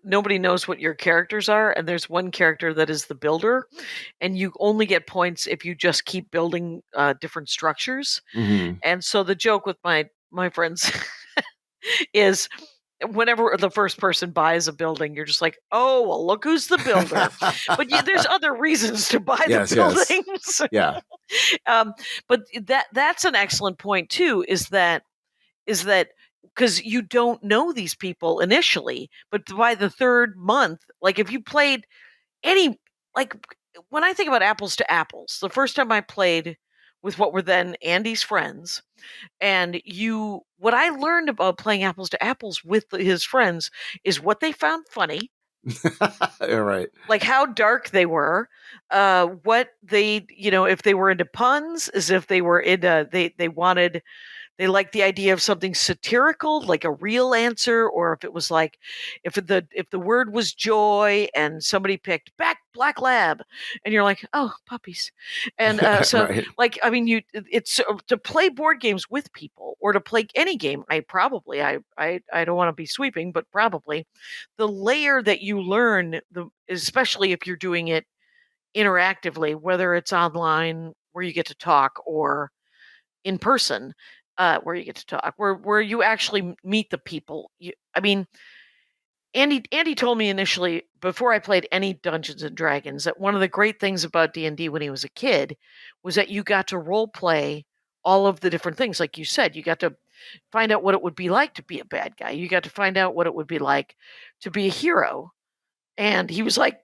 nobody knows what your characters are, and there's one character that is the builder, and you only get points if you just keep building different structures. Mm-hmm. And so the joke with my friends is, whenever the first person buys a building, you're just like, oh, well, look who's the builder. But there's other reasons to buy the buildings. Yeah. But that's an excellent point too, is that because you don't know these people initially, but by the 3rd month, like if you played when I think about apples to apples, the first time I played with what were then Andy's friends. And what I learned about playing apples to apples with his friends is what they found funny, Yeah, right. like how dark they were, what they, if they were into puns, as if they were into, they liked the idea of something satirical, like a real answer, or if it was like, if the word was joy and somebody picked back black lab, and you're like, oh, puppies, and so Right. like, I mean, it's to play board games with people or to play any game. I don't want to be sweeping, but probably the layer that you learn, especially if you're doing it interactively, whether it's online where you get to talk or in person, where you get to talk, where you actually meet the people. I mean, Andy told me initially before I played any Dungeons and Dragons that one of the great things about D&D when he was a kid was that you got to role play all of the different things. Like you said, you got to find out what it would be like to be a bad guy. You got to find out what it would be like to be a hero. And he was like,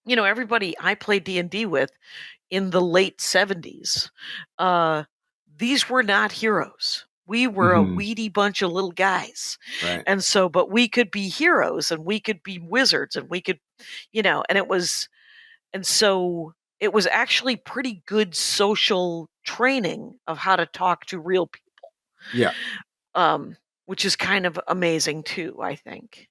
everybody I played D&D with in the late 70s, these were not heroes. We were a weedy bunch of little guys. Right. And so, but we could be heroes and we could be wizards and we could, and so it was actually pretty good social training of how to talk to real people. Yeah. Which is kind of amazing too, I think.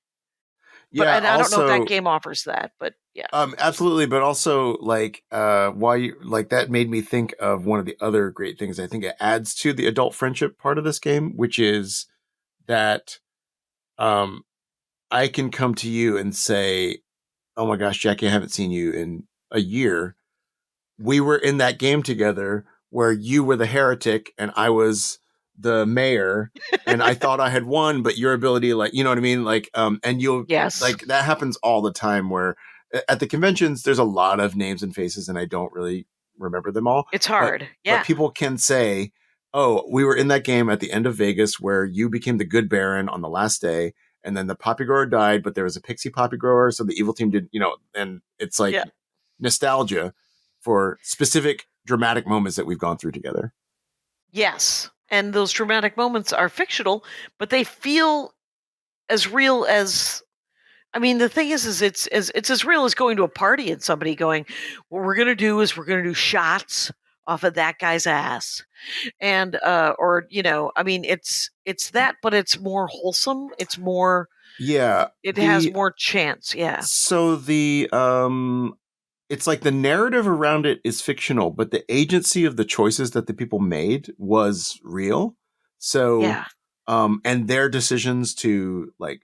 Yeah. But, and I don't know if also, that game offers that, but yeah. Absolutely. But also, like, while you like that made me think of one of the other great things I think it adds to the adult friendship part of this game, which is that I can come to you and say, oh my gosh, Jackie, I haven't seen you in a year. We were in that game together where you were the heretic and I was the mayor and I thought I had won, but your ability, like, you know what I mean? Like, and you'll, Yes. like, that happens all the time where at the conventions, there's a lot of names and faces and I don't really remember them all. It's hard. Yeah. But people can say, oh, we were in that game at the end of Vegas where you became the good Baron on the last day. And then the poppy grower died, but there was a pixie poppy grower. So the evil team did, and it's like nostalgia for specific dramatic moments that we've gone through together. Yes. And those dramatic moments are fictional, but they feel as real as, I mean, the thing is it's as real as going to a party and somebody going, what we're going to do is we're going to do shots off of that guy's ass. And, or, I mean, it's that, but it's more wholesome. It's more, it has more chance. Yeah. So it's like the narrative around it is fictional, but the agency of the choices that the people made was real. So, and their decisions to like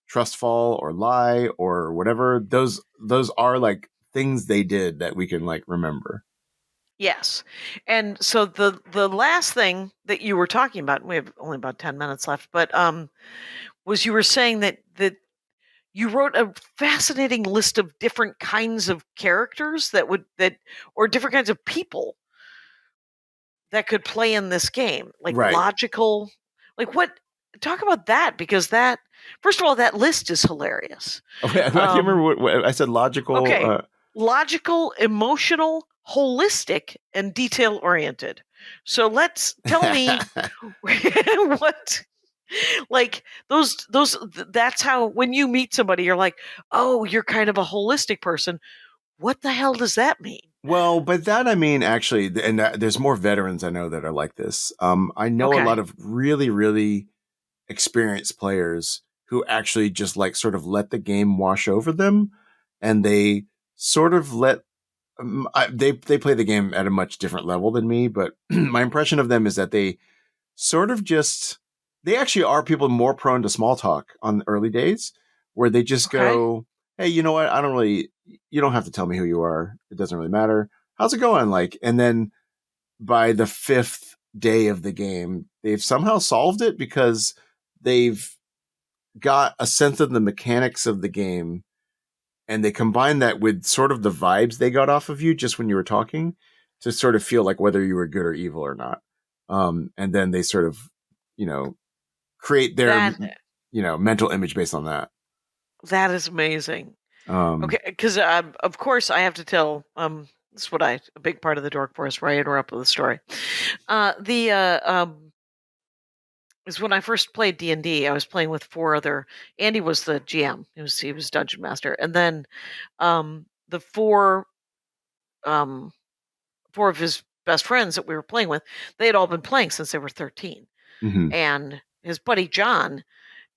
trust fall or lie or whatever, those are like things they did that we can like remember. Yes. And so the last thing that you were talking about, we have only about 10 minutes left, but was you were saying that you wrote a fascinating list of different kinds of characters or different kinds of people that could play in this game, like logical, like what, talk about that, because that, first of all, that list is hilarious. Okay, I can't remember what I said. Logical. Okay. Logical, emotional, holistic, and detail oriented. So tell me what, like that's how, when you meet somebody, you're like, oh, you're kind of a holistic person. What the hell does that mean? Well, by that I mean, actually, and there's more veterans I know that are like this. I know a lot of really, really experienced players who actually just like sort of let the game wash over them, and they sort of they play the game at a much different level than me. But my impression of them is that they sort of they actually are people more prone to small talk on the early days, where they just go, hey, you know what? You don't have to tell me who you are. It doesn't really matter. How's it going? Like, and then by the 5th day of the game, they've somehow solved it because they've got a sense of the mechanics of the game and they combine that with sort of the vibes they got off of you just when you were talking to sort of feel like whether you were good or evil or not. And then they sort of, create their, mental image based on that. That is amazing. Okay, because of course I have to tell That's what a big part of the Dork Forest where I interrupt with the story. Is when I first played D&D, I was playing with 4 other. Andy was the GM. He was dungeon master, and then the 4 of his best friends that we were playing with, they had all been playing since they were 13, Mhm. and his buddy John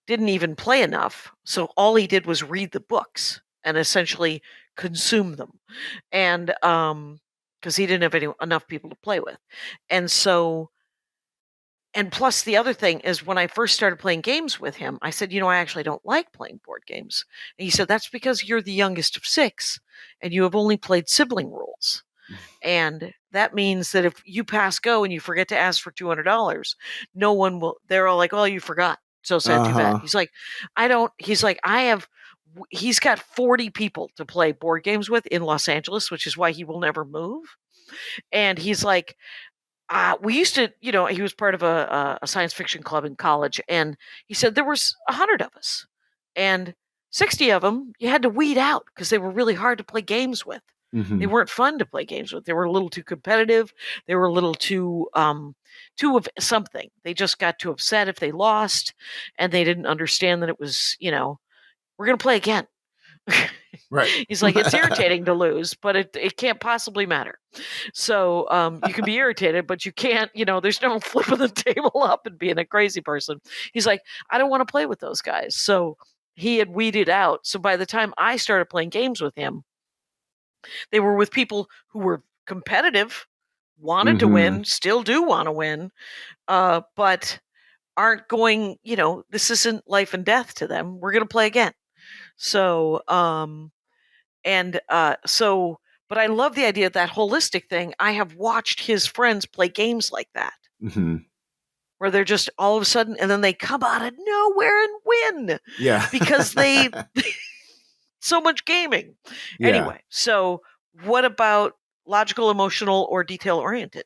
didn't even play enough, so all he did was read the books and essentially consume them, and because he didn't have enough people to play with, and so. And plus, the other thing is when I first started playing games with him, I said, I actually don't like playing board games. And he said, that's because you're the youngest of 6 and you have only played sibling rules. And that means that if you pass go and you forget to ask for $200, no one will, they're all like, oh, you forgot. So sad, too bad. Uh-huh. He's like, he's got 40 people to play board games with in Los Angeles, which is why he will never move. And he's like, we used to, he was part of a science fiction club in college, and he said there was 100 of us, and 60 of them you had to weed out because they were really hard to play games with. They Mhm. weren't fun to play games with. They were a little too competitive. They were a little too of something. They just got too upset if they lost, and they didn't understand that it was, we're gonna play again. Right. He's like, it's irritating to lose, but it can't possibly matter. So you can be irritated, but you can't, there's no flipping the table up and being a crazy person. He's like, I don't want to play with those guys. So he had weeded out. So by the time I started playing games with him, they were with people who were competitive, wanted to Mhm. win, still do want to win, but aren't going, this isn't life and death to them. We're going to play again. So, and so, but I love the idea of that holistic thing. I have watched his friends play games like that, Mhm. where they're just all of a sudden, and then they come out of nowhere and win Yeah. because they so much gaming. Yeah. Anyway, so what about logical, emotional, or detail oriented?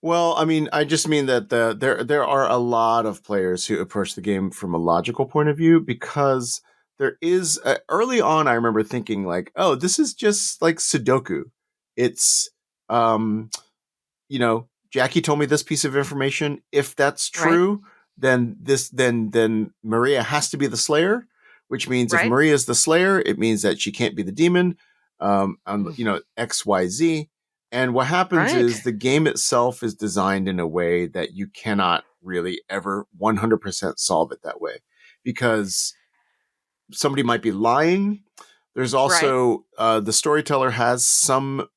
Well, I mean, I just mean that there are a lot of players who approach the game from a logical point of view because there is early on. I remember thinking like, oh, this is just like Sudoku. It's um, Jackie told me this piece of information. If that's Right, true, then Maria has to be the Slayer, which means if right, Maria is the Slayer, it means that she can't be the demon. mhm, XYZ. And what happens right, is the game itself is designed in a way that you cannot really ever 100% solve it that way because somebody might be lying. There's right. also the storyteller has some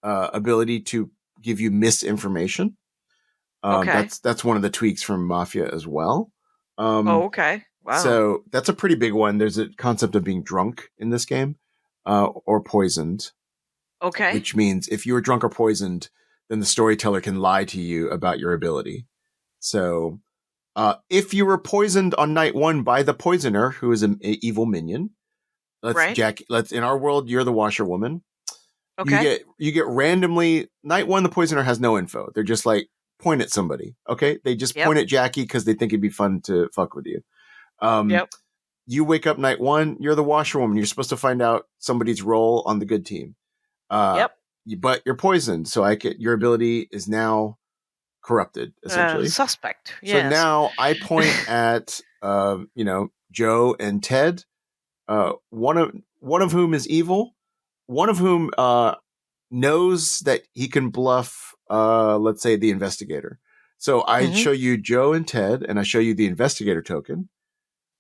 ability to give you misinformation. Okay. That's one of the tweaks from Mafia as well. Oh, Um, okay. Wow. so that's a pretty big one. There's a concept of being drunk in this game or poisoned, Okay. which means if you were drunk or poisoned, then the storyteller can lie to you about your ability. So if you were poisoned on night 1 by the poisoner, who is an evil minion, Right. let's in our world, you're the washerwoman. Okay. You get randomly night 1. The poisoner has no info. They're just like point at somebody. Okay, they just Yep. point at Jackie because they think it'd be fun to fuck with you. Um, Yep. you wake up night 1. You're the washerwoman. You're supposed to find out somebody's role on the good team. Uh, Yep. but you're poisoned, so your ability is now corrupted essentially. Suspect. So Yes. now I point at Joe and Ted, one of whom is evil, one of whom knows that he can bluff, let's say, the investigator. So I Mm-hmm. show you Joe and Ted, and I show you the investigator token.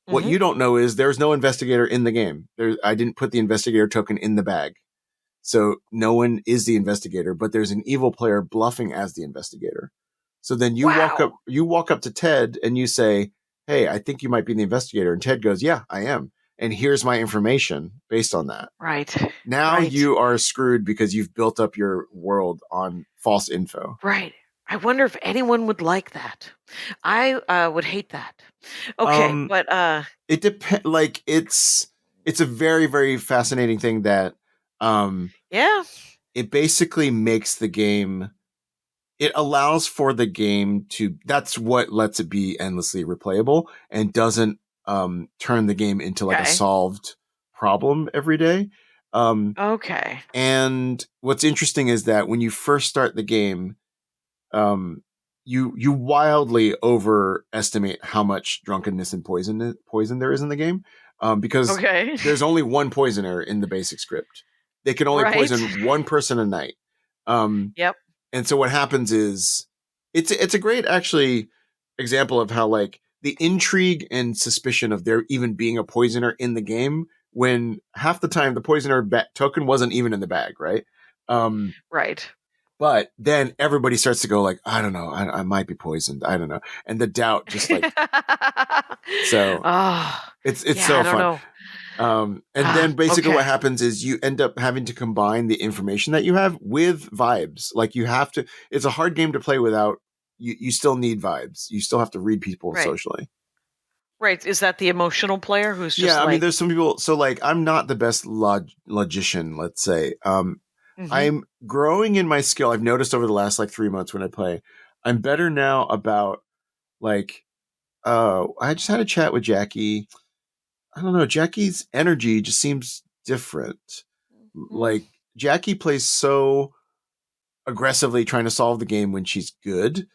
What Mm-hmm. you don't know is there's no investigator in the game. I didn't put the investigator token in the bag. So no one is the investigator, but there's an evil player bluffing as the investigator. So then Wow. you walk up to Ted and you say, "Hey, I think you might be the investigator." And Ted goes, "Yeah, I am. And here's my information based on that." Right. Now Right. you are screwed because you've built up your world on false info. Right. I wonder if anyone would like that. I would hate that. Okay, Um, but it depends. Like it's a very very fascinating thing that um yeah. it basically makes the game. It allows for the game to. That's what lets it be endlessly replayable and doesn't turn the game into like a Okay. solved problem every day. Okay. And what's interesting is that when you first start the game, you wildly overestimate how much drunkenness and poison there is in the game, because Okay. there's only one poisoner in the basic script. They can only Right. poison one person a night. Yep. And so what happens is it's a great actually example of how like the intrigue and suspicion of there even being a poisoner in the game when half the time the poisoner token wasn't even in the bag, right? Right. But then everybody starts to go like, I don't know, I might be poisoned. I don't know. And the doubt just like, so it's so I don't fun. know. And then basically okay. what happens is you end up having to combine the information that you have with vibes. Like you have to, it's a hard game to play without, you still need vibes. You still have to read people Right. socially. Right. Is that the emotional player who's just I mean, there's some people, so like I'm not the best logician, let's say. I'm growing in my skill. I've noticed over the last like 3 months when I play, I'm better now about like, I just had a chat with Jackie. I don't know. Jackie's energy just seems different. Like Jackie plays so aggressively trying to solve the game when she's good.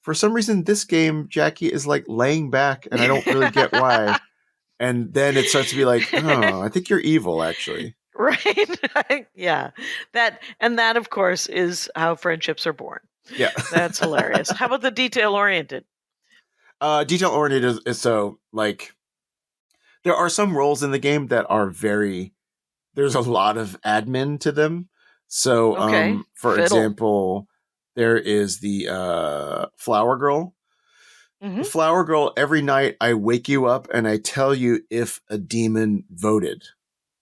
For some reason, this game, Jackie is like laying back and I don't really get why. And then it starts to be like, oh, I think you're evil actually. Right. Yeah. That of course is how friendships are born. Yeah. That's hilarious. How about the detail oriented? Detail oriented is so like there are some roles in the game that are there's a lot of admin to them. So for example, there is the flower girl. The flower girl, every night I wake you up and I tell you if a demon voted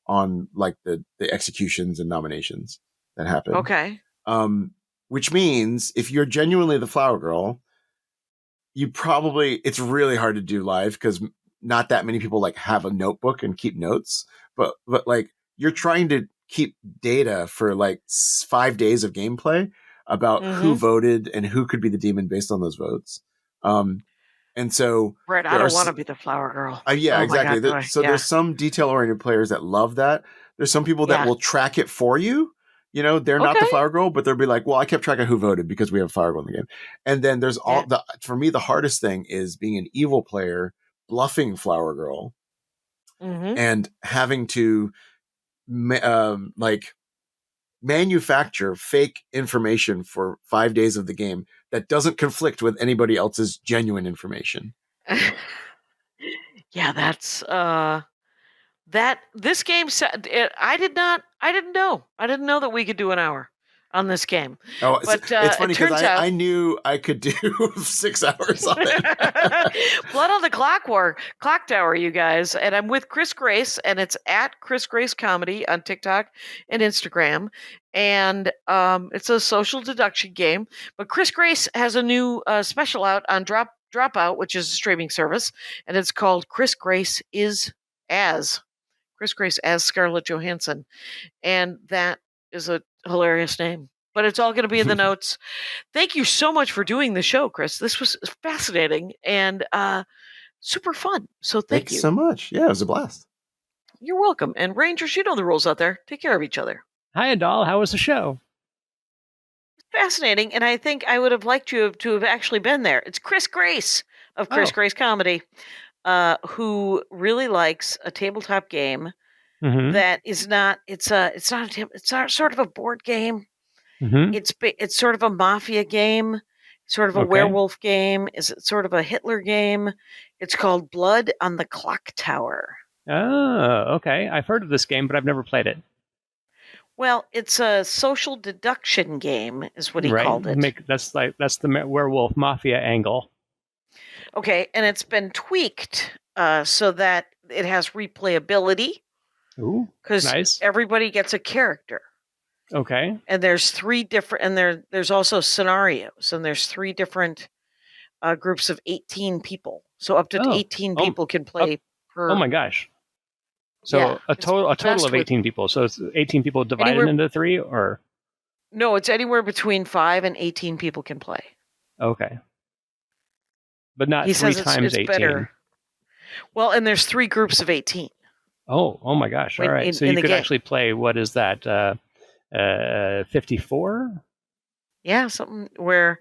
on like the executions and nominations that happen. Okay. Which means if you're genuinely the flower girl, it's really hard to do live because not that many people like have a notebook and keep notes, but like you're trying to keep data for like 5 days of gameplay about who voted and who could be the demon based on those votes. And so right, I don't want to be the flower girl. Yeah, oh exactly. God, So there's some detail oriented players that love that. There's some people that will track it for you. You know, they're not the flower girl, but they'll be like, well, I kept track of who voted because we have a flower girl in the game. And then there's for me, the hardest thing is being an evil player, bluffing flower girl and having to like manufacture fake information for 5 days of the game that doesn't conflict with anybody else's genuine information. Yeah, that's that this game I didn't know that we could do an hour on this game. Oh, but it's funny because I knew I could do 6 hours on it. Blood on the Clocktower, you guys, and I'm with Chris Grace, and it's at Chris Grace Comedy on TikTok and Instagram, and it's a social deduction game. But Chris Grace has a new special out on Dropout, which is a streaming service, and it's called Chris Grace as Scarlett Johansson, and that is a hilarious name. But it's all going to be in the notes. Thank you so much for doing the show, Chris. This was fascinating and super fun. So thank you so much. Yeah, it was a blast. You're welcome. And Rangers, you know the rules out there. Take care of each other. Hi, Adal. How was the show? Fascinating, and I think I would have liked you to have actually been there. It's Chris Grace of Chris Grace Comedy, who really likes a tabletop game that is not. It's sort of a board game. It's sort of a mafia game, sort of a werewolf game. Is it sort of a Hitler game? It's called Blood on the Clocktower. Oh, okay. I've heard of this game, but I've never played it. Well, it's a social deduction game, is what he called it. That's the werewolf mafia angle. Okay, and it's been tweaked so that it has replayability. Ooh, because everybody gets a character. Okay, and there's 3 different, and there's also scenarios, and there's 3 different groups of 18 people. So up to 18 people can play per. Oh my gosh! So a total of 18 people. So it's 18 people divided into 3, or no? It's anywhere between 5 and 18 people can play. Okay, but not 3 times 18. Better. Well, and there's 3 groups of 18. Oh my gosh! All right, so you could actually play. What is that? 54? Yeah, something where,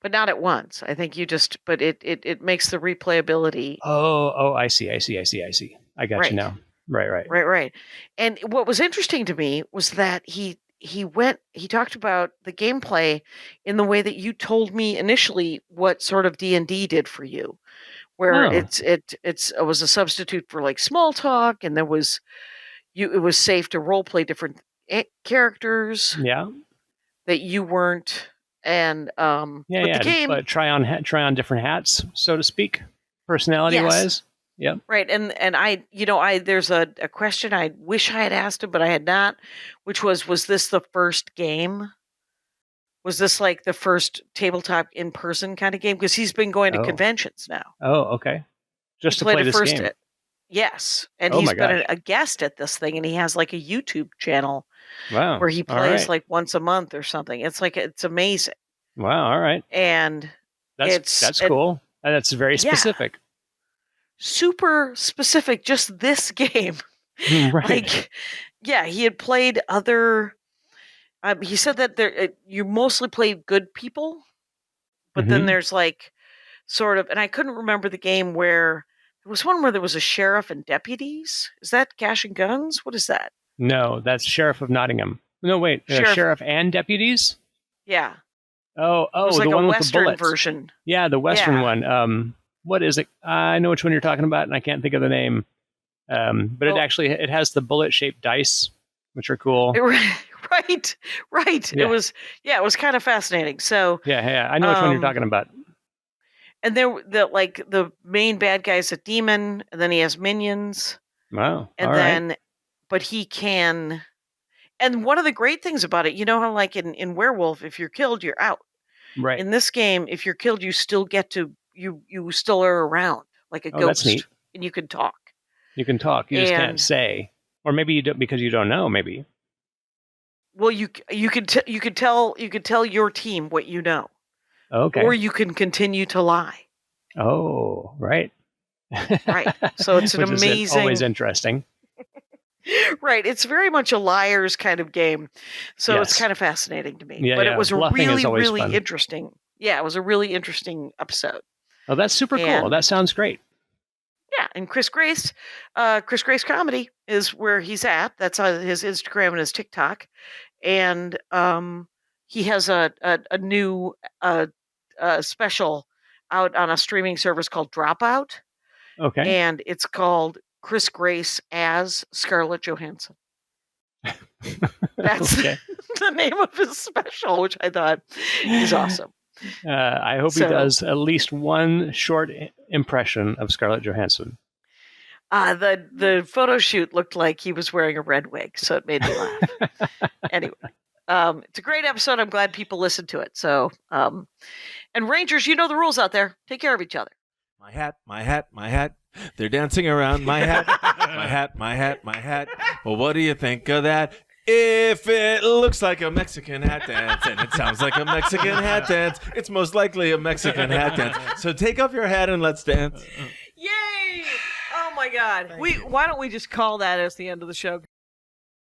but not at once. I think you just, but it makes the replayability. Oh, I see. I got you now. Right. And what was interesting to me was that he talked about the gameplay in the way that you told me initially what sort of D&D did for you, where it was a substitute for like small talk, and it was safe to role play different characters. Yeah. That you weren't, and but the game, but try on different hats, so to speak, personality wise. Yeah. Right. And I there's a question I wish I had asked him, but I had not, which was this the first game? Was this like the first tabletop in-person kind of game? Because he's been going to conventions now. Oh, okay. Just to play this game. Yes. And he's been a guest at this thing, and he has like a YouTube channel where he plays like once a month or something. It's amazing. Wow. All right. And that's cool. And that's very specific. Super specific, just this game. Right. He had played other. He said that you mostly played good people, but then there's like sort of, and I couldn't remember the game where there was one where there was a sheriff and deputies. Is that Cash and Guns? What is that? No, that's Sheriff of Nottingham. No, wait, Sheriff and deputies. Yeah. Oh, it was the like one a with Western the bullets. version. Yeah, the Western one. What is it? I know which one you're talking about, and I can't think of the name. But it has the bullet-shaped dice, which are cool. Right. Yeah. It was kind of fascinating. So yeah, I know which one you're talking about. And the main bad guy is a demon, and then he has minions. Wow. And but he can. And one of the great things about it, you know how like in Wearwolf, if you're killed, you're out. Right. In this game, if you're killed, you still get to. You still are around like a ghost, that's neat. And you can talk. You can talk. You just can't say, or maybe you don't because you don't know. Maybe. Well, you could tell your team what you know. Okay. Or you can continue to lie. Oh, right. Right. So it's an amazing. Is always interesting. Right. It's very much a liar's kind of game. So it's kind of fascinating to me. Yeah, but it was Bluffing really fun. interesting. Yeah, it was a really interesting episode. Oh, that's super cool. That sounds great. Yeah, and Chris Grace Comedy is where he's at. That's on his Instagram and his TikTok. And he has a new special out on a streaming service called Dropout. Okay. And it's called Chris Grace as Scarlett Johansson. That's the name of his special, which I thought is awesome. I hope he does at least one short impression of Scarlett Johansson. The photo shoot looked like he was wearing a red wig, so it made me laugh. Anyway, it's a great episode. I'm glad people listened to it. So, and Rangers, you know the rules out there. Take care of each other. My hat, my hat, my hat. They're dancing around my hat. My hat, my hat, my hat. Well, what do you think of that? If it looks like a Mexican hat dance and it sounds like a Mexican hat dance, it's most likely a Mexican hat dance. So take off your hat and let's dance. Yay! Oh my God. Why don't we just call that as the end of the show?